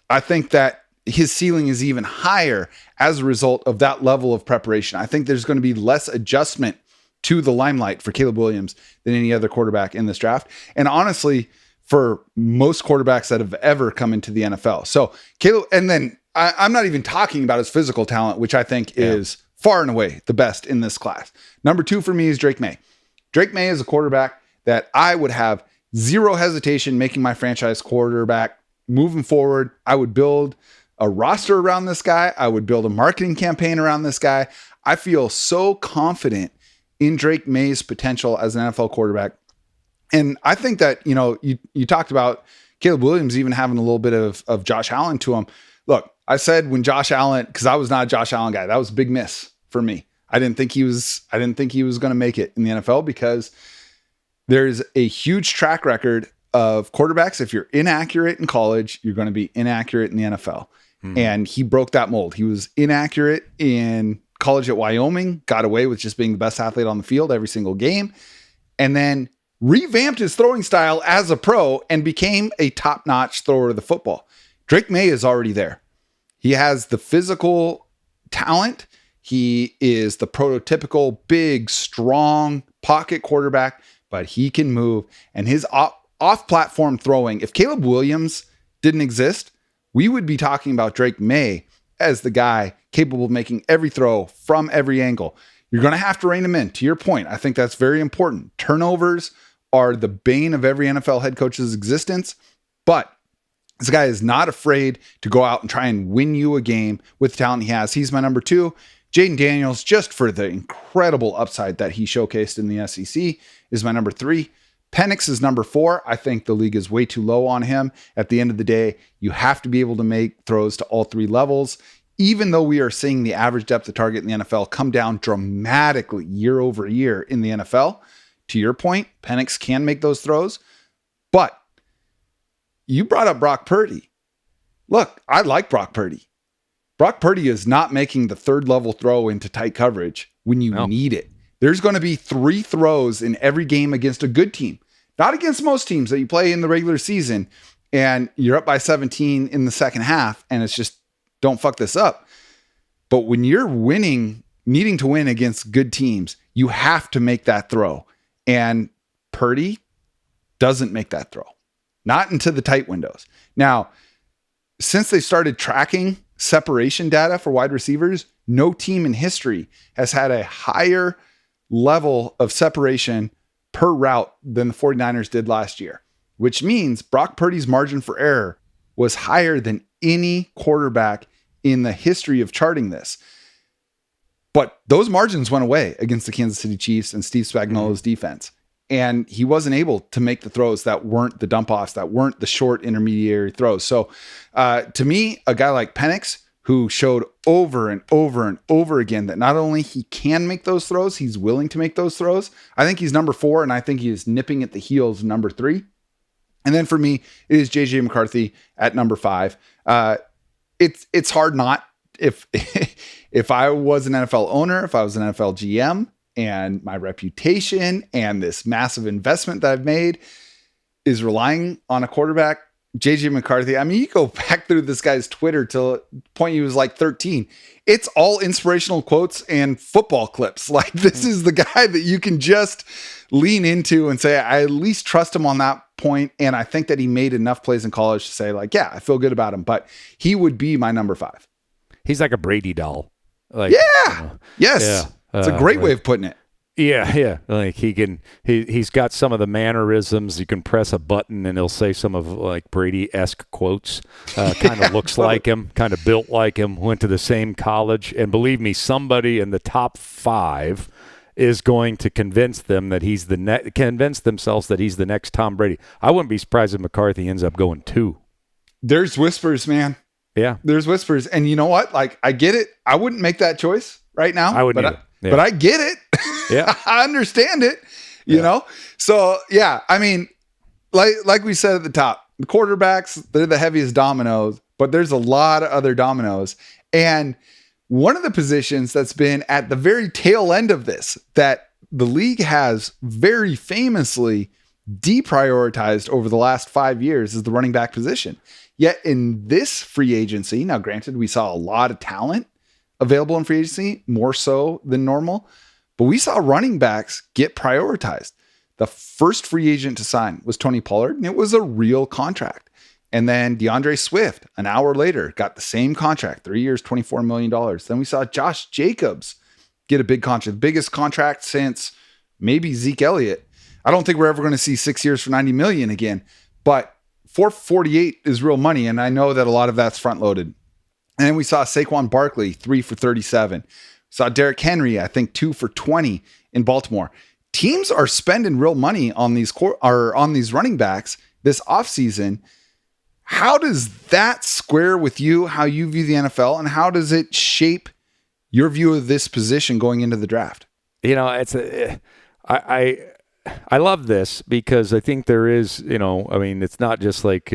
I think that his ceiling is even higher as a result of that level of preparation. I think there's going to be less adjustment to the limelight for Caleb Williams than any other quarterback in this draft. And honestly, for most quarterbacks that have ever come into the NFL. So Caleb, and then I'm not even talking about his physical talent, which I think is far and away the best in this class. Number 2 for me is Drake May. Drake May is a quarterback that I would have zero hesitation making my franchise quarterback moving forward. I would build a roster around this guy. I would build a marketing campaign around this guy. I feel so confident in Drake May's potential as an NFL quarterback. And I think that, you talked about Caleb Williams even having a little bit of Josh Allen to him. Look, I said when Josh Allen, because I was not a Josh Allen guy, that was a big miss for me. I didn't think he was going to make it in the NFL because there's a huge track record of quarterbacks. If you're inaccurate in college, you're going to be inaccurate in the NFL. And he broke that mold. He was inaccurate in college at Wyoming, got away with just being the best athlete on the field every single game, and then revamped his throwing style as a pro and became a top-notch thrower of the football. Drake May is already there. He has the physical talent. He is the prototypical big, strong pocket quarterback, but he can move. And his off-platform throwing, if Caleb Williams didn't exist, we would be talking about Drake May as the guy capable of making every throw from every angle. You're going to have to rein him in. To your point, I think that's very important. Turnovers are the bane of every NFL head coach's existence, but this guy is not afraid to go out and try and win you a game with the talent he has. He's my number 2. Jaden Daniels, just for the incredible upside that he showcased in the SEC, is my number 3. Penix is number 4. I think the league is way too low on him. At the end of the day, you have to be able to make throws to all 3 levels. Even though we are seeing the average depth of target in the NFL come down dramatically year over year in the NFL, to your point, Penix can make those throws. But you brought up Brock Purdy. Look, I like Brock Purdy. Brock Purdy is not making the 3rd level throw into tight coverage when you need it. There's going to be 3 throws in every game against a good team. Not against most teams that you play in the regular season and you're up by 17 in the second half and it's just, don't fuck this up. But when you're needing to win against good teams, you have to make that throw. And Purdy doesn't make that throw. Not into the tight windows. Now, since they started tracking separation data for wide receivers, no team in history has had a higher level of separation per route than the 49ers did last year, which means Brock Purdy's margin for error was higher than any quarterback in the history of charting this. But those margins went away against the Kansas City Chiefs and Steve Spagnuolo's defense. And he wasn't able to make the throws that weren't the dump offs, that weren't the short intermediary throws. So to me, a guy like Penix, who showed over and over and over again that not only he can make those throws, he's willing to make those throws. I think he's number 4, and I think he is nipping at the heels of number 3. And then for me, it is JJ McCarthy at number 5. It's hard not. If I was an NFL owner, if I was an NFL GM, and my reputation and this massive investment that I've made is relying on a quarterback, JJ McCarthy. I mean, you go back through this guy's Twitter till the point he was like 13. It's all inspirational quotes and football clips. Like, this is the guy that you can just lean into and say, I at least trust him on that point. And I think that he made enough plays in college to say, like, yeah, I feel good about him, but he would be my number 5. He's like a Brady doll. Like, yeah. Yes. Yeah. It's a great way of putting it. Yeah. Like he's got some of the mannerisms. You can press a button and he'll say some of like Brady-esque quotes. Kind of looks like him, kind of built like him, went to the same college. And believe me, somebody in the top 5 is going to convince them that he's convince themselves that he's the next Tom Brady. I wouldn't be surprised if McCarthy ends up going 2. There's whispers, man. Yeah. There's whispers. And you know what? Like, I get it. I wouldn't make that choice right now. I wouldn't But I get it. Yeah. I understand it. you know? So, yeah, I mean, like we said at the top, the quarterbacks, they're the heaviest dominoes, but there's a lot of other dominoes. And one of the positions that's been at the very tail end of this, that the league has very famously deprioritized over the last 5 years, is the running back position. Yet in this free agency, now granted, we saw a lot of talent available in free agency, more so than normal, but we saw running backs get prioritized. The first free agent to sign was Tony Pollard, and it was a real contract. And then DeAndre Swift, an hour later, got the same contract, 3 years, $24 million. Then we saw Josh Jacobs get a big contract, the biggest contract since maybe Zeke Elliott. I don't think we're ever going to see 6 years for $90 million again, but $448 is real money, and I know that a lot of that's front loaded. And then we saw Saquon Barkley, 3 for $37. We saw Derrick Henry, I think 2 for $20 in Baltimore. Teams are spending real money on these running backs this offseason. How does that square with you, how you view the NFL, and how does it shape your view of this position going into the draft? You know, I love this because I think there is, it's not just like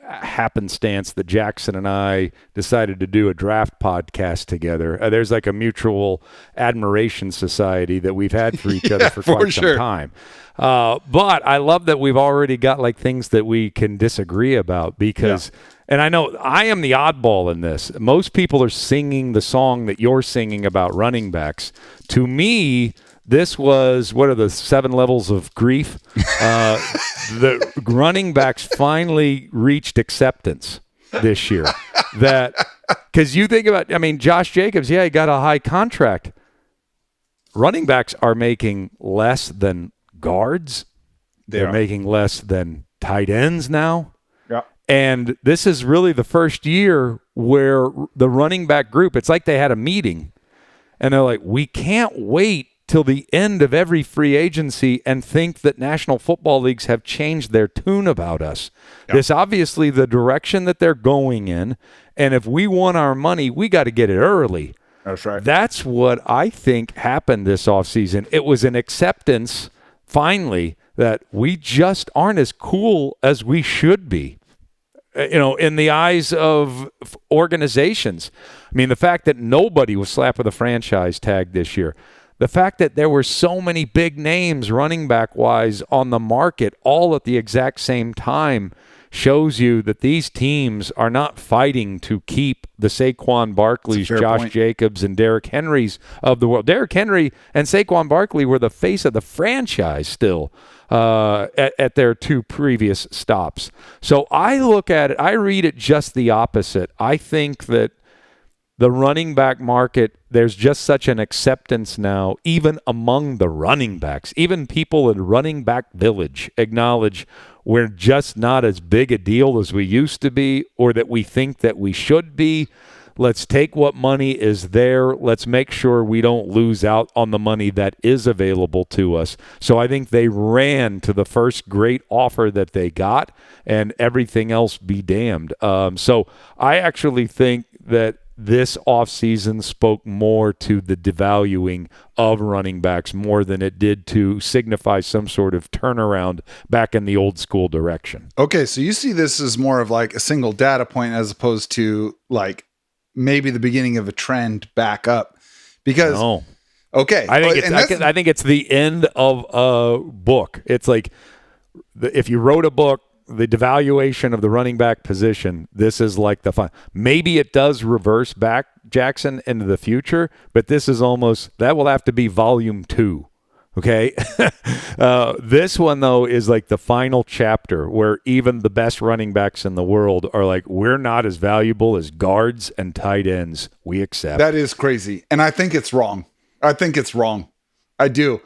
happenstance that Jacson and I decided to do a draft podcast together. There's like a mutual admiration society that we've had for each other for quite some time. But I love that we've already got like things that we can disagree about because, and I know I am the oddball in this. Most people are singing the song that you're singing about running backs. To me, this was, what are the 7 levels of grief? The running backs finally reached acceptance this year. Because you think about, Josh Jacobs, he got a high contract. Running backs are making less than guards. They're making less than tight ends now. Yeah. And this is really the first year where the running back group, it's like they had a meeting. And they're like, we can't wait till the end of every free agency and think that National Football Leagues have changed their tune about us. Yep. This obviously the direction that they're going in, and if we want our money, we got to get it early. That's right. That's what I think happened this offseason. It was an acceptance, finally, that we just aren't as cool as we should be. In the eyes of organizations. The fact that nobody was slapped with a franchise tag this year. The fact that there were so many big names running back-wise on the market all at the exact same time shows you that these teams are not fighting to keep the Saquon Barkleys, Josh Jacobs, and Derrick Henrys of the world. Derrick Henry and Saquon Barkley were the face of the franchise still at their 2 previous stops. So I look at it, I read it just the opposite. I think that the running back market, there's just such an acceptance now, even among the running backs. Even people in running back village acknowledge we're just not as big a deal as we used to be or that we think that we should be. Let's take what money is there. Let's make sure we don't lose out on the money that is available to us. So I think they ran to the first great offer that they got and everything else be damned. So I actually think that this offseason spoke more to the devaluing of running backs more than it did to signify some sort of turnaround back in the old school direction. Okay, so you see this as more of like a single data point as opposed to like maybe the beginning of a trend back up. Because okay, I think it's the end of a book. It's like if you wrote a book, the devaluation of the running back position, this is like the fun. Maybe it does reverse back, Jacson, into the future, but this is almost, that will have to be volume 2. Okay. This one, though, is like the final chapter where even the best running backs in the world are like, we're not as valuable as guards and tight ends. We accept. That is crazy. And I think it's wrong. I do.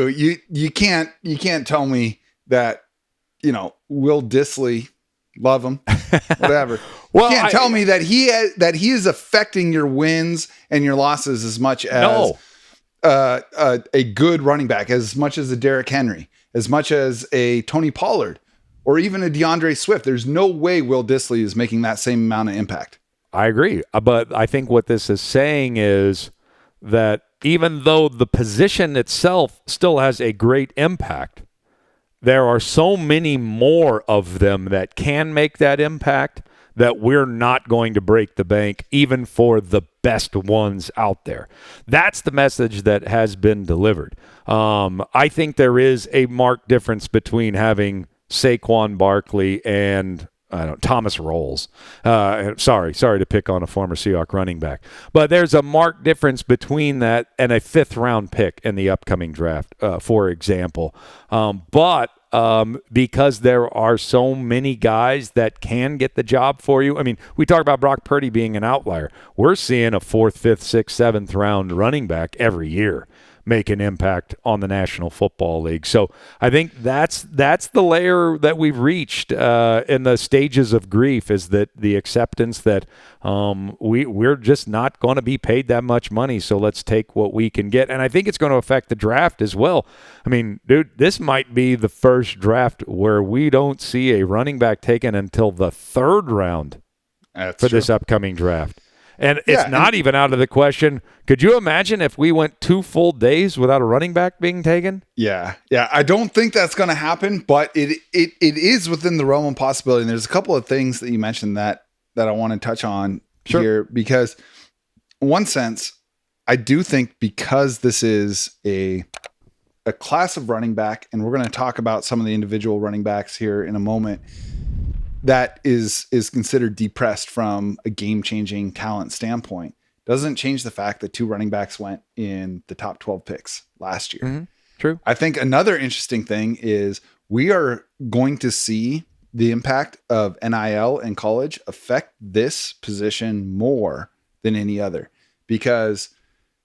You can't tell me that, Will Dissly, love him, whatever. Well, you can't tell me that he is affecting your wins and your losses as much as a good running back, as much as a Derrick Henry, as much as a Tony Pollard, or even a DeAndre Swift. There's no way Will Dissly is making that same amount of impact. I agree. But I think what this is saying is that even though the position itself still has a great impact, there are so many more of them that can make that impact that we're not going to break the bank even for the best ones out there. That's the message that has been delivered. I think there is a marked difference between having Saquon Barkley and Thomas Rolls. Sorry to pick on a former Seahawks running back. But there's a marked difference between that and a 5th-round pick in the upcoming draft, for example. Because there are so many guys that can get the job for you. I mean, we talk about Brock Purdy being an outlier. We're seeing a 4th, 5th, 6th, 7th-round running back every year make an impact on the National Football League. So I think that's the layer that we've reached in the stages of grief, is that the acceptance that we're just not going to be paid that much money, so let's take what we can get. And I think it's going to affect the draft as well. I mean, dude, this might be the first draft where we don't see a running back taken until the 3rd round this upcoming draft. And it's not even out of the question. Could you imagine if we went 2 full days without a running back being taken? Yeah. I don't think that's going to happen, but it is within the realm of possibility. And there's a couple of things that you mentioned that I want to touch on here, because in one sense, I do think because this is a class of running back, and we're going to talk about some of the individual running backs here in a moment, that is considered depressed from a game-changing talent standpoint, doesn't change the fact that 2 running backs went in the top 12 picks last year. Mm-hmm. True. I think another interesting thing is we are going to see the impact of NIL in college affect this position more than any other, because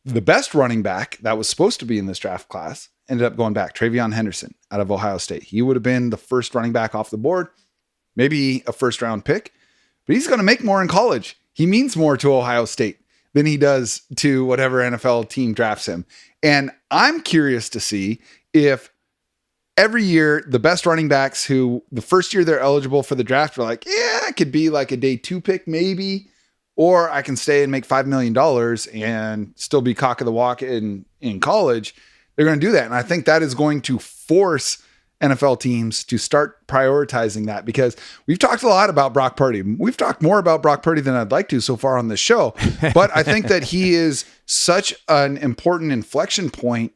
the best running back that was supposed to be in this draft class ended up going back. Travion Henderson out of Ohio State. He would have been the first running back off the board, maybe a 1st-round pick, but he's going to make more in college. He means more to Ohio State than he does to whatever NFL team drafts him. And I'm curious to see if every year the best running backs who the first year they're eligible for the draft are like, yeah, I could be like a day 2 pick maybe, or I can stay and make $5 million and still be cock of the walk in college. They're going to do that. And I think that is going to force NFL teams to start prioritizing that, because we've talked a lot about Brock Purdy. We've talked more about Brock Purdy than I'd like to so far on this show, but I think that he is such an important inflection point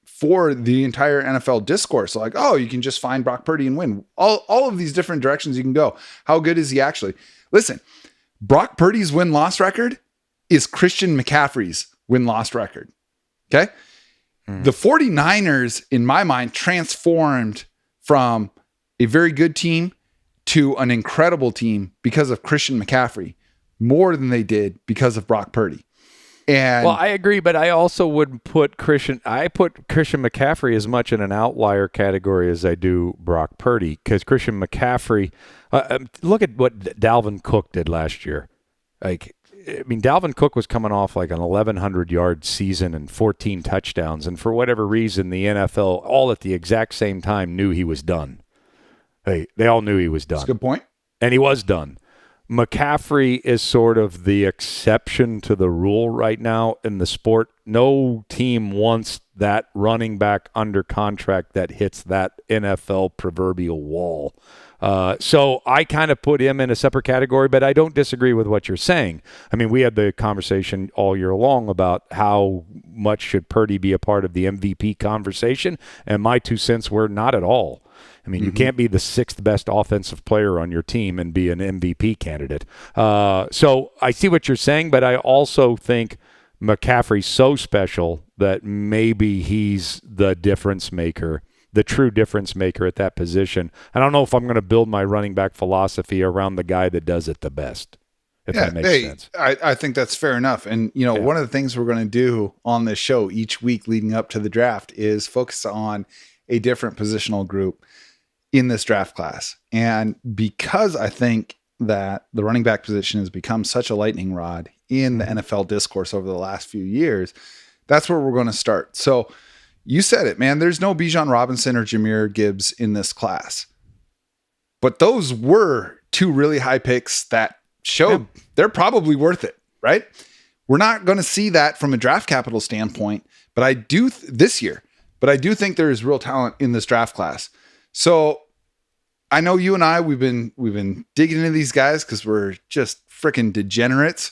for the entire NFL discourse. Like, oh, you can just find Brock Purdy and win. All of these different directions you can go. How good is he actually? Listen, Brock Purdy's win-loss record is Christian McCaffrey's win-loss record. Okay? The 49ers, in my mind, transformed from a very good team to an incredible team because of Christian McCaffrey, more than they did because of Brock Purdy. And well, I agree, but I also would put Christian McCaffrey as much in an outlier category as I do Brock Purdy, because Christian McCaffrey, look at what Dalvin Cook did last year. Dalvin Cook was coming off like an 1,100-yard season and 14 touchdowns, and for whatever reason, the NFL, all at the exact same time, knew he was done. They all knew he was done. That's a good point. And he was done. McCaffrey is sort of the exception to the rule right now in the sport. No team wants that running back under contract that hits that NFL proverbial wall. So I kind of put him in a separate category, but I don't disagree with what you're saying. I mean, we had the conversation all year long about how much should Purdy be a part of the MVP conversation, and my 2 cents were not at all. I mean, you can't be the 6th best offensive player on your team and be an MVP candidate. So I see what you're saying, but I also think McCaffrey's so special that maybe he's the difference maker, the true difference maker at that position. I don't know if I'm going to build my running back philosophy around the guy that does it the best, if that makes sense. I think that's fair enough. And, one of the things we're going to do on this show each week leading up to the draft is focus on a different positional group in this draft class. And because I think that the running back position has become such a lightning rod in the NFL discourse over the last few years, that's where we're going to start. So you said it, man, there's no Bijan Robinson or Jahmyr Gibbs in this class, but those were 2 really high picks that showed they're probably worth it, right? We're not going to see that from a draft capital standpoint, but I do this year. But I do think there is real talent in this draft class. So I know you and I, we've been digging into these guys because we're just freaking degenerates.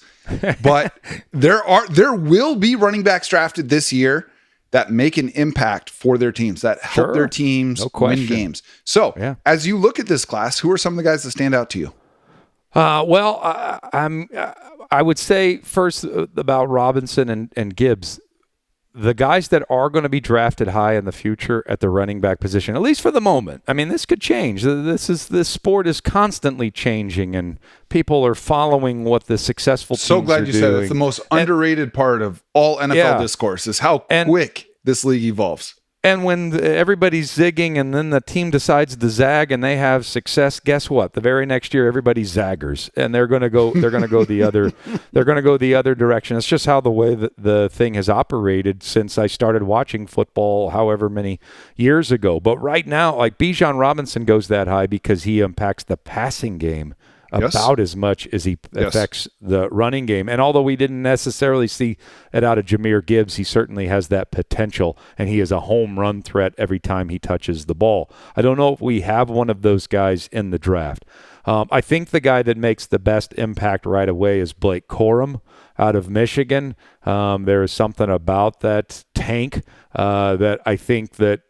But there will be running backs drafted this year that make an impact for their teams, that help their teams win games. So as you look at this class, who are some of the guys that stand out to you? I would say first about Robinson and Gibbs. The guys that are going to be drafted high in the future at the running back position, at least for the moment. I mean, this could change. This sport is constantly changing, and people are following what the successful teams are doing. So glad you said it. It's the most underrated part of all NFL discourse is how quick this league evolves. And when everybody's zigging and then the team decides to zag and they have success, guess what? The very next year, everybody's zaggers, and they're going to go the other direction. It's just how the way that the thing has operated since I started watching football, however many years ago. But right now, like Bijan Robinson goes that high because he impacts the passing game about as much as he affects the running game. And although we didn't necessarily see it out of Jahmyr Gibbs, he certainly has that potential, and he is a home run threat every time he touches the ball. I don't know if we have one of those guys in the draft. I think the guy that makes the best impact right away is Blake Corum out of Michigan. There is something about that tank that I think that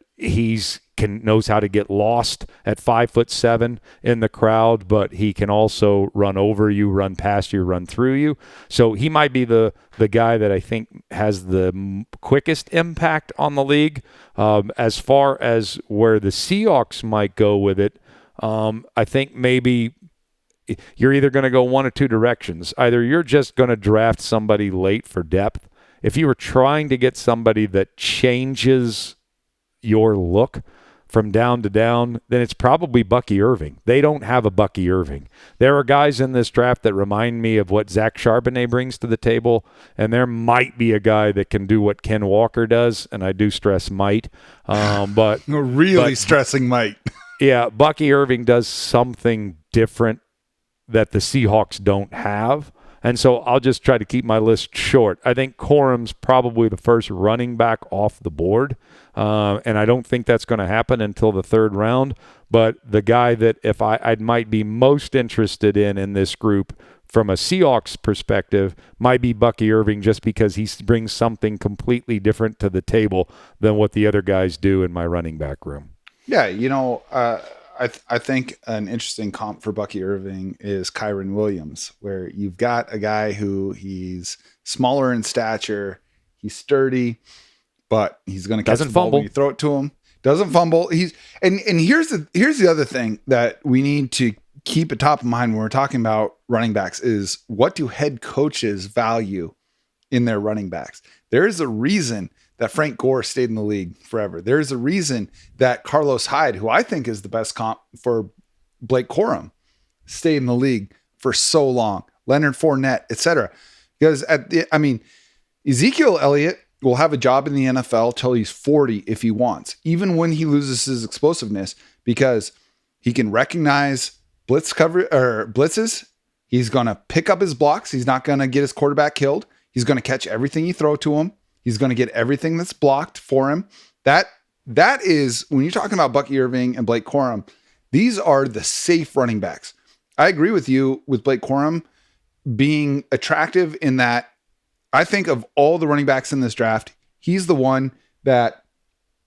knows how to get lost at 5'7" in the crowd, but he can also run over you, run past you, run through you. So he might be the guy that I think has the quickest impact on the league. As far as where the Seahawks might go with it, I think maybe you're either going to go one or two directions. Either you're just going to draft somebody late for depth. If you were trying to get somebody that changes your look from down to down, then it's probably Bucky Irving. They don't have a Bucky Irving. There are guys in this draft that remind me of what Zach Charbonnet brings to the table, and there might be a guy that can do what Ken Walker does, and I do stress might. But stressing might. Yeah, Bucky Irving does something different that the Seahawks don't have. And so I'll just try to keep my list short. I think Corum's probably the first running back off the board, and I don't think that's going to happen until the third round. But the guy that if I might be most interested in this group from a Seahawks perspective might be Bucky Irving, just because he brings something completely different to the table than what the other guys do in my running back room. Yeah, I think an interesting comp for Bucky Irving is Kyron Williams, where you've got a guy who he's smaller in stature, he's sturdy, but he's going to catch the ball when you throw it to him. Doesn't fumble. And here's the other thing that we need to keep at top of mind when we're talking about running backs is, what do head coaches value in their running backs? There is a reason that Frank Gore stayed in the league forever. There's a reason that Carlos Hyde, who I think is the best comp for Blake Corum, stayed in the league for so long. Leonard Fournette, etc. Because Ezekiel Elliott will have a job in the NFL till he's 40 if he wants, even when he loses his explosiveness, because he can recognize blitzes. He's going to pick up his blocks. He's not going to get his quarterback killed. He's going to catch everything you throw to him. He's going to get everything that's blocked for him. That is, when you're talking about Bucky Irving and Blake Corum, these are the safe running backs. I agree with you with Blake Corum being attractive in that I think of all the running backs in this draft, he's the one that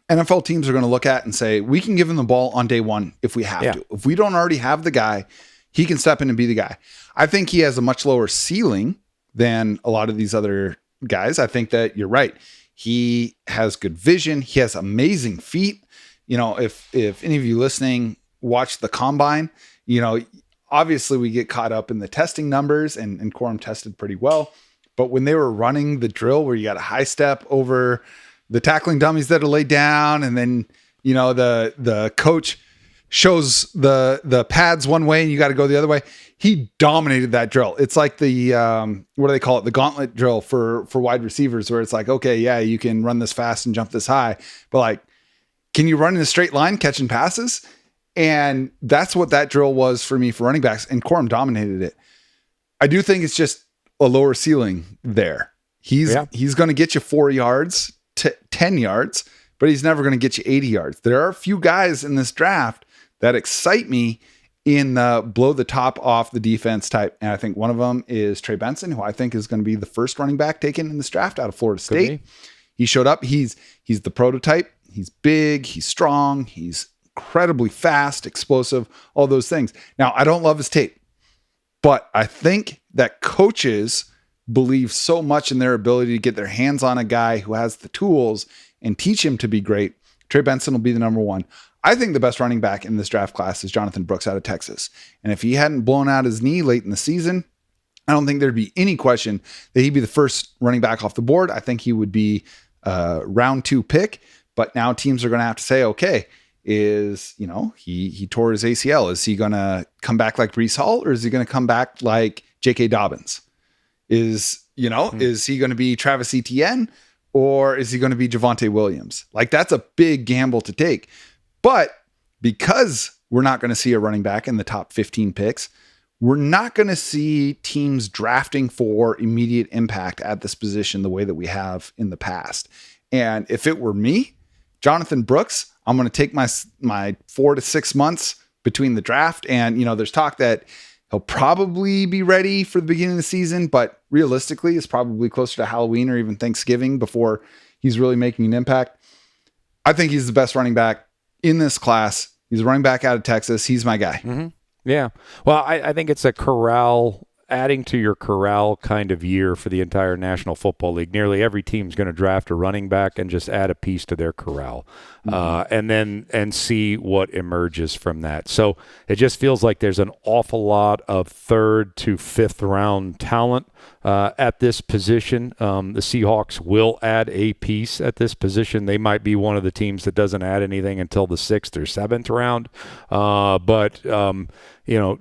NFL teams are going to look at and say, we can give him the ball on day one if we have to. If we don't already have the guy, he can step in and be the guy. I think he has a much lower ceiling than a lot of these other guys. I think that you're right. He has good vision. He has amazing feet. If any of you listening watch the combine, obviously we get caught up in the testing numbers, and Corum tested pretty well. But when they were running the drill where you got a high step over the tackling dummies that are laid down, and then, the coach shows the pads one way and you got to go the other way, he dominated that drill. It's like the, what do they call it? The gauntlet drill for wide receivers, where it's like, okay, yeah, you can run this fast and jump this high, but like, can you run in a straight line catching passes? And that's what that drill was for me for running backs, and Corum dominated it. I do think it's just a lower ceiling there. He's going to get you 4 yards to 10 yards, but he's never going to get you 80 yards. There are a few guys in this draft that excite me in the blow the top off the defense type. And I think one of them is Trey Benson, who I think is going to be the first running back taken in this draft out of Florida State. He showed up. He's the prototype. He's big. He's strong. He's incredibly fast, explosive, all those things. Now, I don't love his tape, but I think that coaches believe so much in their ability to get their hands on a guy who has the tools and teach him to be great. Trey Benson will be the number one. I think the best running back in this draft class is Jonathan Brooks out of Texas. And if he hadn't blown out his knee late in the season, I don't think there'd be any question that he'd be the first running back off the board. I think he would be a round 2 pick, but now teams are going to have to say, okay, he tore his ACL. Is he going to come back like Breece Hall, or is he going to come back like J.K. Dobbins? Is he going to be Travis Etienne, or is he going to be Javonte Williams? Like, that's a big gamble to take. But because we're not going to see a running back in the top 15 picks, we're not going to see teams drafting for immediate impact at this position the way that we have in the past. And if it were me, Jonathan Brooks, I'm going to take my 4 to 6 months between the draft. And, there's talk that he'll probably be ready for the beginning of the season, but realistically it's probably closer to Halloween or even Thanksgiving before he's really making an impact. I think he's the best running back in this class. He's a running back out of Texas. He's my guy. Mm-hmm. Yeah. Well, I think it's a corral, adding to your corral kind of year for the entire National Football League. Nearly every team's going to draft a running back and just add a piece to their corral, and see what emerges from that. So it just feels like there's an awful lot of 3rd to 5th round talent at this position. The Seahawks will add a piece at this position. They might be one of the teams that doesn't add anything until the 6th or 7th round.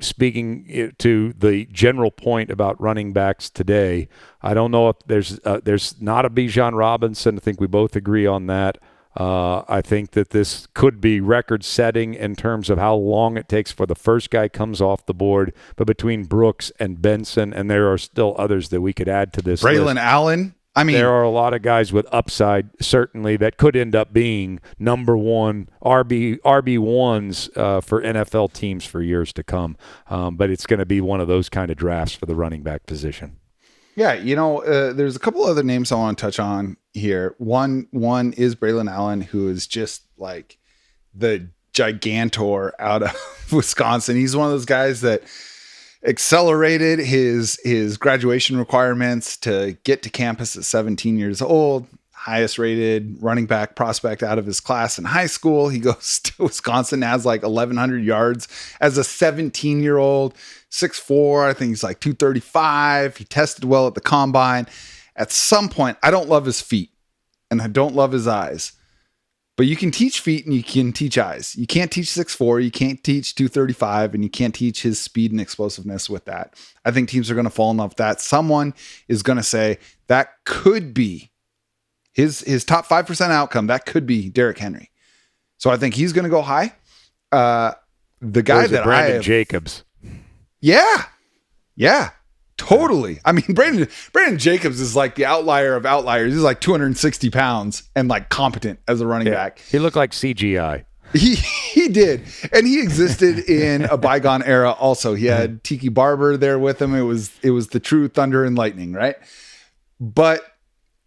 Speaking to the general point about running backs today, I don't know if there's not a Bijan Robinson. I think we both agree on that. I think that this could be record-setting in terms of how long it takes for the first guy comes off the board. But between Brooks and Benson, and there are still others that we could add to this Braylon list. Allen. There are a lot of guys with upside, certainly, that could end up being number one RB1s for NFL teams for years to come. But it's going to be one of those kind of drafts for the running back position. Yeah, there's a couple other names I want to touch on here. One is Braylon Allen, who is just like the gigantor out of Wisconsin. He's one of those guys that accelerated his graduation requirements to get to campus at 17 years old. Highest rated running back prospect out of his class in high school. He goes to Wisconsin, has like 1,100 yards as a 17-year-old, 6'4". I think he's like 235. He tested well at the combine. At some point, I don't love his feet and I don't love his eyes, but you can teach feet and you can teach eyes. You can't teach 6'4", you can't teach 235, and you can't teach his speed and explosiveness with that. I think teams are going to fall in love with that. Someone is going to say that could be his top 5% outcome. That could be Derrick Henry. So I think he's going to go high. The guy that Brandon Jacobs. Yeah, totally. I mean, Brandon Jacobs is like the outlier of outliers. He's like 260 pounds and like competent as a running back. He looked like CGI. He did. And he existed in a bygone era also. He had Tiki Barber there with him. It was the true thunder and lightning, right? But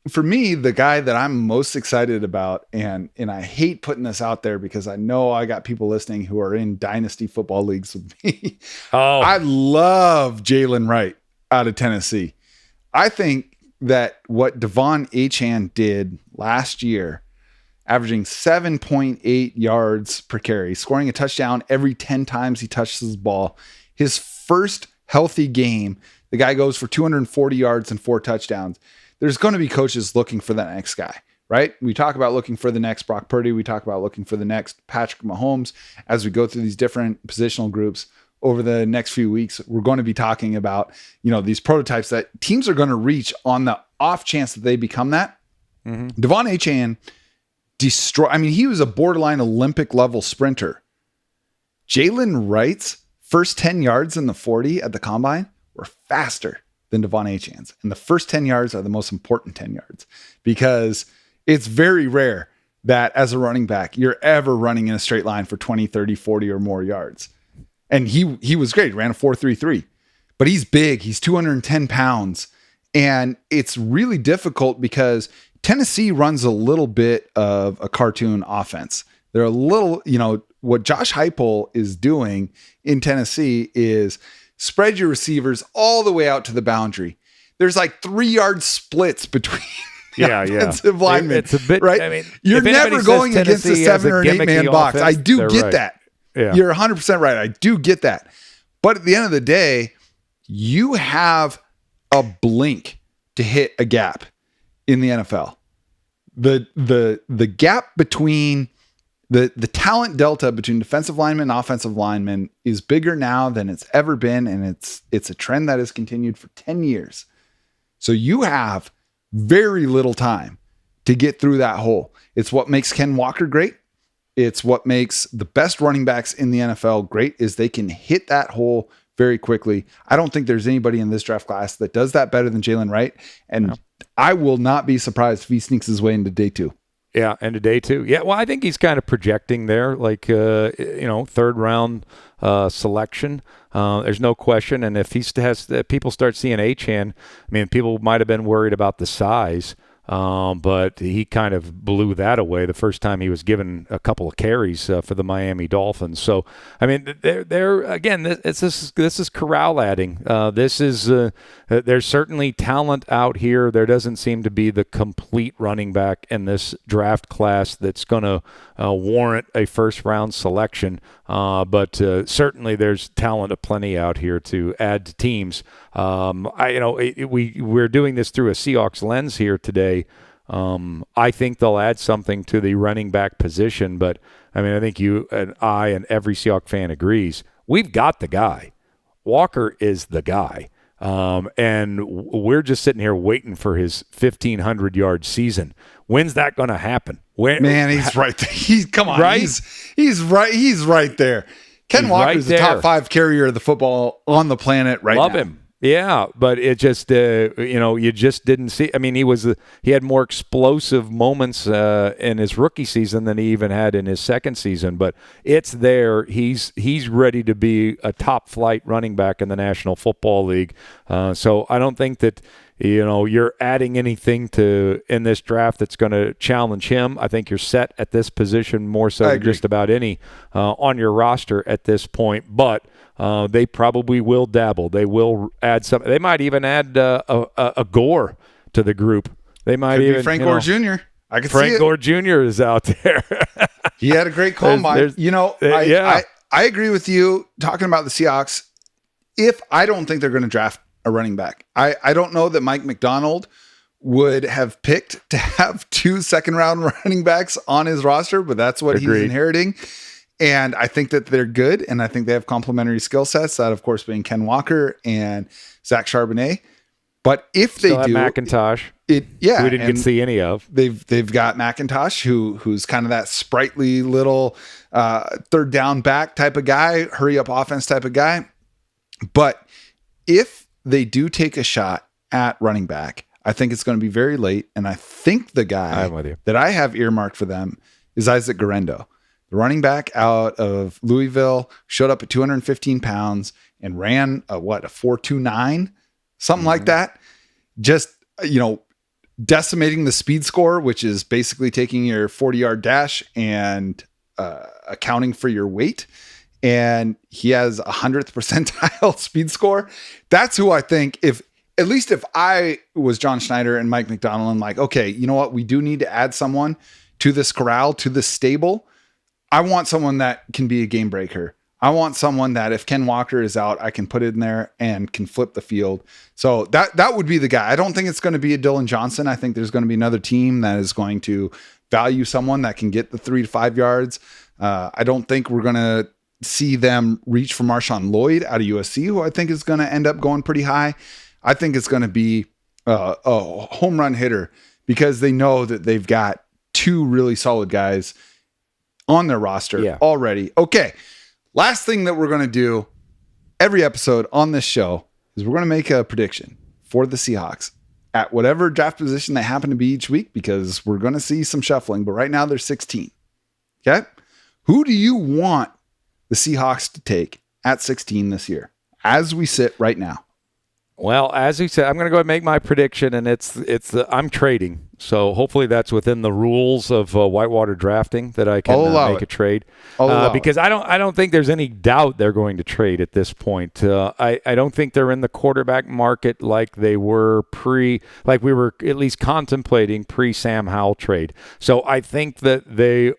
for me, the guy that I'm most excited about, and I hate putting this out there because I know I got people listening who are in dynasty football leagues with me. I love Jalen Wright out of Tennessee. I think that what Devon Achane did last year, averaging 7.8 yards per carry, scoring a touchdown every 10 times he touches the ball, his first healthy game, the guy goes for 240 yards and 4 touchdowns. There's going to be coaches looking for that next guy, right? We talk about looking for the next Brock Purdy. We talk about looking for the next Patrick Mahomes. As we go through these different positional groups over the next few weeks, we're going to be talking about, these prototypes that teams are going to reach on the off chance that they become that. Mm-hmm. Devon Achane he was a borderline Olympic level sprinter. Jalen Wright's first 10 yards in the 40 at the combine were faster than Devon Achane's. And the first 10 yards are the most important 10 yards because it's very rare that as a running back, you're ever running in a straight line for 20, 30, 40 or more yards. And he was great. He ran a 4.33, but he's big. He's 210 pounds. And it's really difficult because Tennessee runs a little bit of a cartoon offense. They're a little, what Josh Heupel is doing in Tennessee is spread your receivers all the way out to the boundary. There's like 3-yard splits between offensive linemen. It's a bit, right? I mean, you're never going against a 7 or an 8-man box. I do get that. Yeah. You're 100% right. I do get that. But at the end of the day, you have a blink to hit a gap in the NFL. The gap between the talent delta between defensive linemen and offensive linemen is bigger now than it's ever been, and it's a trend that has continued for 10 years. So you have very little time to get through that hole. It's what makes Ken Walker great. It's what makes the best running backs in the NFL great is they can hit that hole very quickly. I don't think there's anybody in this draft class that does that better than Jalen Wright. And I will not be surprised if he sneaks his way into day 2. Yeah, into day 2. Yeah, well, I think he's kind of projecting there, like, third round selection. There's no question. And if people start seeing Achane, I mean, people might have been worried about the size. But he kind of blew that away the first time he was given a couple of carries for the Miami Dolphins. So, I mean, they're again, this is corral adding. There's certainly talent out here. There doesn't seem to be the complete running back in this draft class that's going to warrant a first round selection. But certainly there's talent aplenty out here to add to teams. We're doing this through a Seahawks lens here today. I think they'll add something to the running back position, but I mean, I think you and I and every Seahawks fan agrees we've got the guy. Walker is the guy. And we're just sitting here waiting for his 1,500-yard season. When's that going to happen? Man, he's right there. Come on, right? He's right. He's right there. Ken Walker's the top 5 carrier of the football on the planet right now. Love him. Yeah, but it just, you just didn't see. I mean, he had more explosive moments in his rookie season than he even had in his second season. But it's there. He's ready to be a top flight running back in the National Football League. So I don't think that you're adding anything in this draft that's going to challenge him. I think you're set at this position more so than just about any on your roster at this point. But they probably will dabble. They will add some. They might even add a Gore to the group. They might Could even be Frank Gore Jr. I could see Frank Gore Jr. is out there. He had a great combine. I agree with you talking about the Seahawks. If I don't think they're going to draft a running back, I don't know that Mike McDonald would have picked to have 2 second-round running backs on his roster, but that's what he's inheriting. And I think that they're good, and I think they have complementary skill sets, that of course being Ken Walker and Zach Charbonnet. But if they do, McIntosh, we didn't get to see any of. They've got McIntosh, who's kind of that sprightly little third down back type of guy, hurry up offense type of guy. But if they do take a shot at running back, I think it's going to be very late. And I think the guy that I have earmarked for them is Isaac Guerendo. The running back out of Louisville, showed up at 215 pounds and ran a 4.29, something like that. Just, decimating the speed score, which is basically taking your 40-yard dash and accounting for your weight. And he has 100th percentile speed score. That's who I think, if I was John Schneider and Mike McDonald, I'm like, okay, you know what? We do need to add someone to this corral, to this stable. I want someone that can be a game breaker. I want someone that if Ken Walker is out, I can put it in there and can flip the field. So that would be the guy. I don't think it's going to be a Dylan Johnson. I think there's going to be another team that is going to value someone that can get the 3 to 5 yards. I don't think we're going to see them reach for Marshawn Lloyd out of USC, who I think is going to end up going pretty high. I think it's going to be a home run hitter because they know that they've got 2 really solid guys on their roster already. Okay. Last thing that we're going to do every episode on this show is we're going to make a prediction. for the Seahawks at whatever draft position they happen to be each week, because we're going to see some shuffling, but right now they're 16. Okay. Who do you want the Seahawks to take at 16 this year as we sit right now? Well, as you said, I'm going to go ahead and make my prediction, and I'm trading. So hopefully that's within the rules of whitewater drafting that I can make a trade. Because I don't think there's any doubt they're going to trade at this point. I don't think they're in the quarterback market like they were like we were at least contemplating pre-Sam Howell trade. So I think that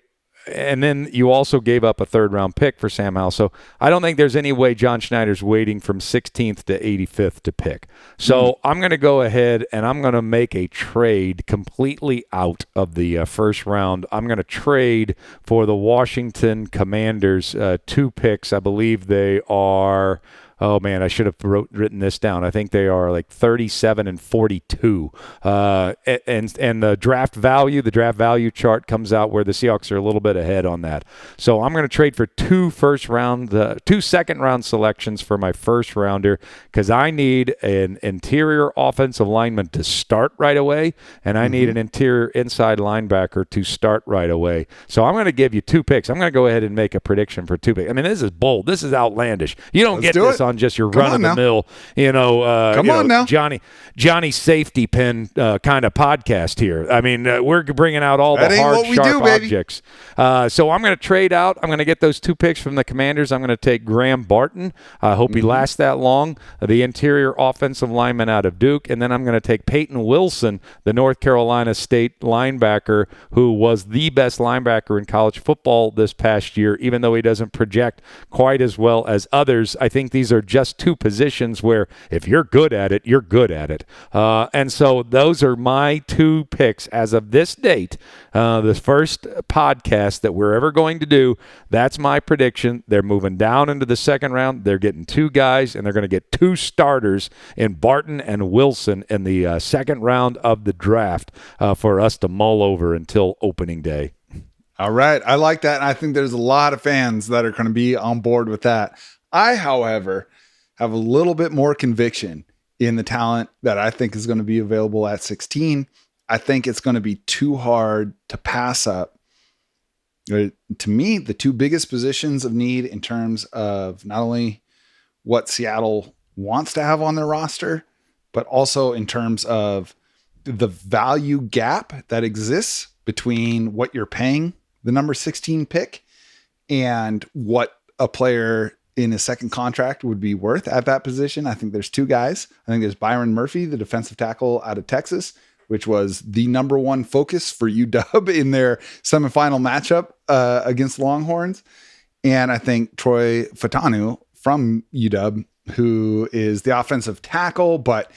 and then you also gave up a third-round pick for Sam Howell. So I don't think there's any way John Schneider's waiting from 16th to 85th to pick. So I'm going to go ahead and I'm going to make a trade completely out of the first round. I'm going to trade for the Washington Commanders 2 picks. I believe they are... Oh, man, I should have written this down. I think they are like 37 and 42. And the draft value chart comes out where the Seahawks are a little bit ahead on that. So I'm going to trade for 2 second-round selections for my first rounder, because I need an interior offensive lineman to start right away, and I need an interior inside linebacker to start right away. So I'm going to give you 2 picks. I'm going to go ahead and make a prediction for 2 picks. I mean, this is bold. This is outlandish. You don't get this on just your run-of-the-mill, Johnny Safety Pin kind of podcast here. I mean, we're bringing out all the hard, sharp objects. So I'm going to trade out. I'm going to get those 2 picks from the Commanders. I'm going to take Graham Barton. I hope he lasts that long. The interior offensive lineman out of Duke. And then I'm going to take Peyton Wilson, the North Carolina State linebacker, who was the best linebacker in college football this past year, even though he doesn't project quite as well as others. I think these are just 2 positions where if you're good at it, you're good at it. And so those are my 2 picks as of this date. The first podcast that we're ever going to do, that's my prediction. They're moving down into the second round. They're getting 2 guys, and they're going to get 2 starters in Barton and Wilson in the second round of the draft for us to mull over until opening day. All right. I like that. And I think there's a lot of fans that are going to be on board with that. I, however, have a little bit more conviction in the talent that I think is going to be available at 16. I think it's going to be too hard to pass up. To me, the 2 biggest positions of need in terms of not only what Seattle wants to have on their roster, but also in terms of the value gap that exists between what you're paying the number 16 pick and what a player in his second contract would be worth at that position. I think there's 2 guys. I think there's Byron Murphy, the defensive tackle out of Texas, which was the number 1 focus for UW in their semifinal matchup against Longhorns. And I think Troy Fatanu from UW, who is the offensive tackle, but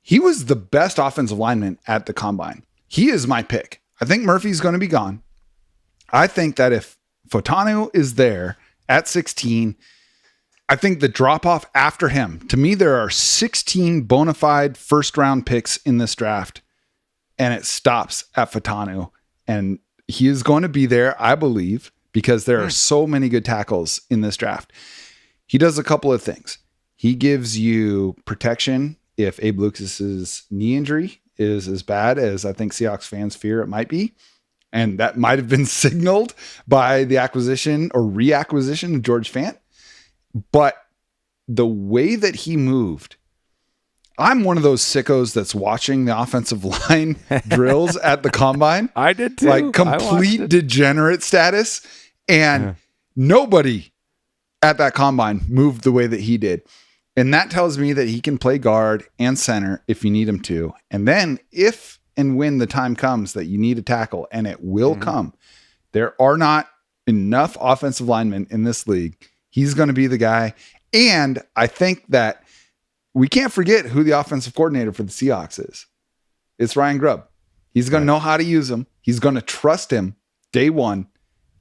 he was the best offensive lineman at the combine. He is my pick. I think Murphy's going to be gone. I think that if Fatanu is there at 16, I think the drop off after him, to me, there are 16 bona fide first round picks in this draft, and it stops at Fatanu. And he is going to be there, I believe, because there are so many good tackles in this draft. He does a couple of things. He gives you protection if Abe Lucas's knee injury is as bad as I think Seahawks fans fear it might be. And that might have been signaled by the acquisition or reacquisition of George Fant. But the way that he moved, I'm one of those sickos that's watching the offensive line drills at the combine. I did too. Like complete degenerate status. And nobody at that combine moved the way that he did. And that tells me that he can play guard and center if you need him to. And then if and when the time comes that you need a tackle, and it will come, there are not enough offensive linemen in this league. He's going to be the guy. And I think that we can't forget who the offensive coordinator for the Seahawks is. It's Ryan Grubb. He's going to know how to use him. He's going to trust him day one.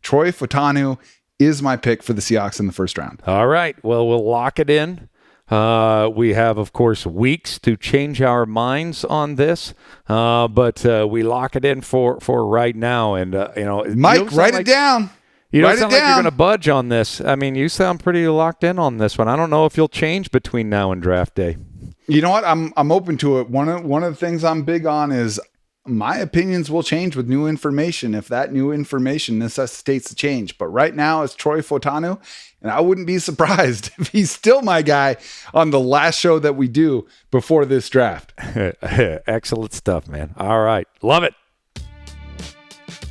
Troy Fatanu is my pick for the Seahawks in the first round. All right. Well, we'll lock it in. We have, of course, weeks to change our minds on this, but we lock it in for right now. And Mike, write it down. You don't sound like you're going to budge on this. I mean, you sound pretty locked in on this one. I don't know if you'll change between now and draft day. You know what? I'm open to it. One of the things I'm big on is my opinions will change with new information if that new information necessitates a change. But right now it's Troy Fotanu, and I wouldn't be surprised if he's still my guy on the last show that we do before this draft. Excellent stuff, man. All right. Love it.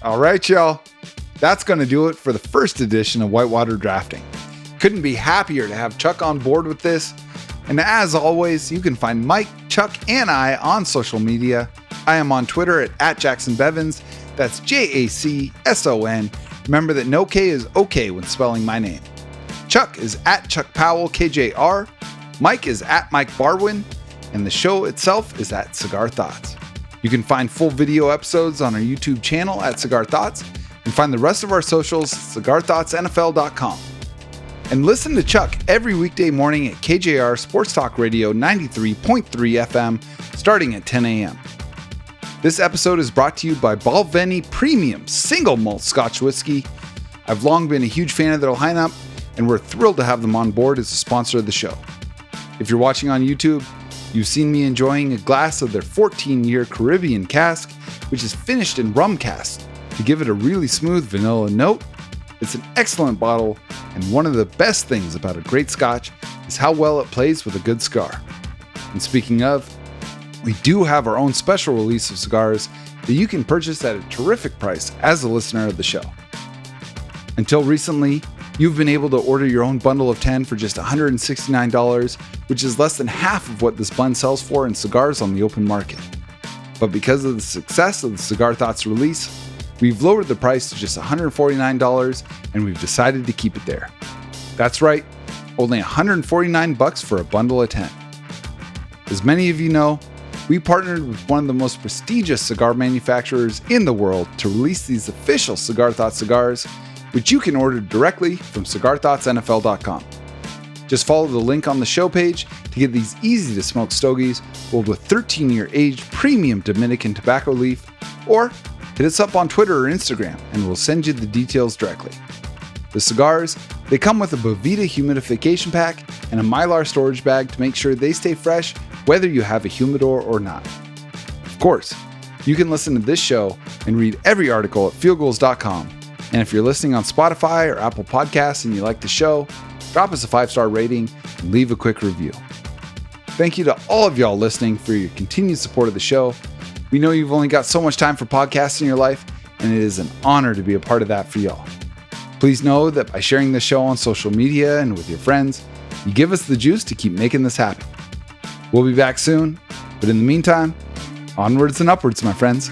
All right, y'all. That's going to do it for the first edition of Whitewater Drafting. Couldn't be happier to have Chuck on board with this. And as always, you can find Mike, Chuck, and I on social media. I am on Twitter at JacksonBevins. That's Jacson. Remember that no K is okay when spelling my name. Chuck is at Chuck Powell, KJR. Mike is at Mike Barwin. And the show itself is at Cigar Thoughts. You can find full video episodes on our YouTube channel at Cigar Thoughts and find the rest of our socials at cigarthoughtsnfl.com. And listen to Chuck every weekday morning at KJR Sports Talk Radio 93.3 FM starting at 10 a.m. This episode is brought to you by Balvenie Premium Single Malt Scotch Whiskey. I've long been a huge fan of their lineup, and we're thrilled to have them on board as a sponsor of the show. If you're watching on YouTube, you've seen me enjoying a glass of their 14-year Caribbean cask, which is finished in rum cask to give it a really smooth vanilla note. It's an excellent bottle, and one of the best things about a great Scotch is how well it plays with a good cigar. And speaking of, we do have our own special release of cigars that you can purchase at a terrific price as a listener of the show. Until recently, you've been able to order your own bundle of 10 for just $169, which is less than half of what this blend sells for in cigars on the open market. But because of the success of the Cigar Thoughts release, we've lowered the price to just $149, and we've decided to keep it there. That's right, only $149 for a bundle of 10. As many of you know, we partnered with one of the most prestigious cigar manufacturers in the world to release these official Cigar Thoughts cigars, which you can order directly from cigarthoughtsnfl.com. Just follow the link on the show page to get these easy-to-smoke stogies rolled with 13-year aged premium Dominican tobacco leaf, or hit us up on Twitter or Instagram and we'll send you the details directly. The cigars, they come with a Bovita humidification pack and a Mylar storage bag to make sure they stay fresh whether you have a humidor or not. Of course, you can listen to this show and read every article at fieldgoals.com. And if you're listening on Spotify or Apple Podcasts and you like the show, drop us a 5-star rating and leave a quick review. Thank you to all of y'all listening for your continued support of the show. We know you've only got so much time for podcasts in your life, and it is an honor to be a part of that for y'all. Please know that by sharing this show on social media and with your friends, you give us the juice to keep making this happen. We'll be back soon, but in the meantime, onwards and upwards, my friends.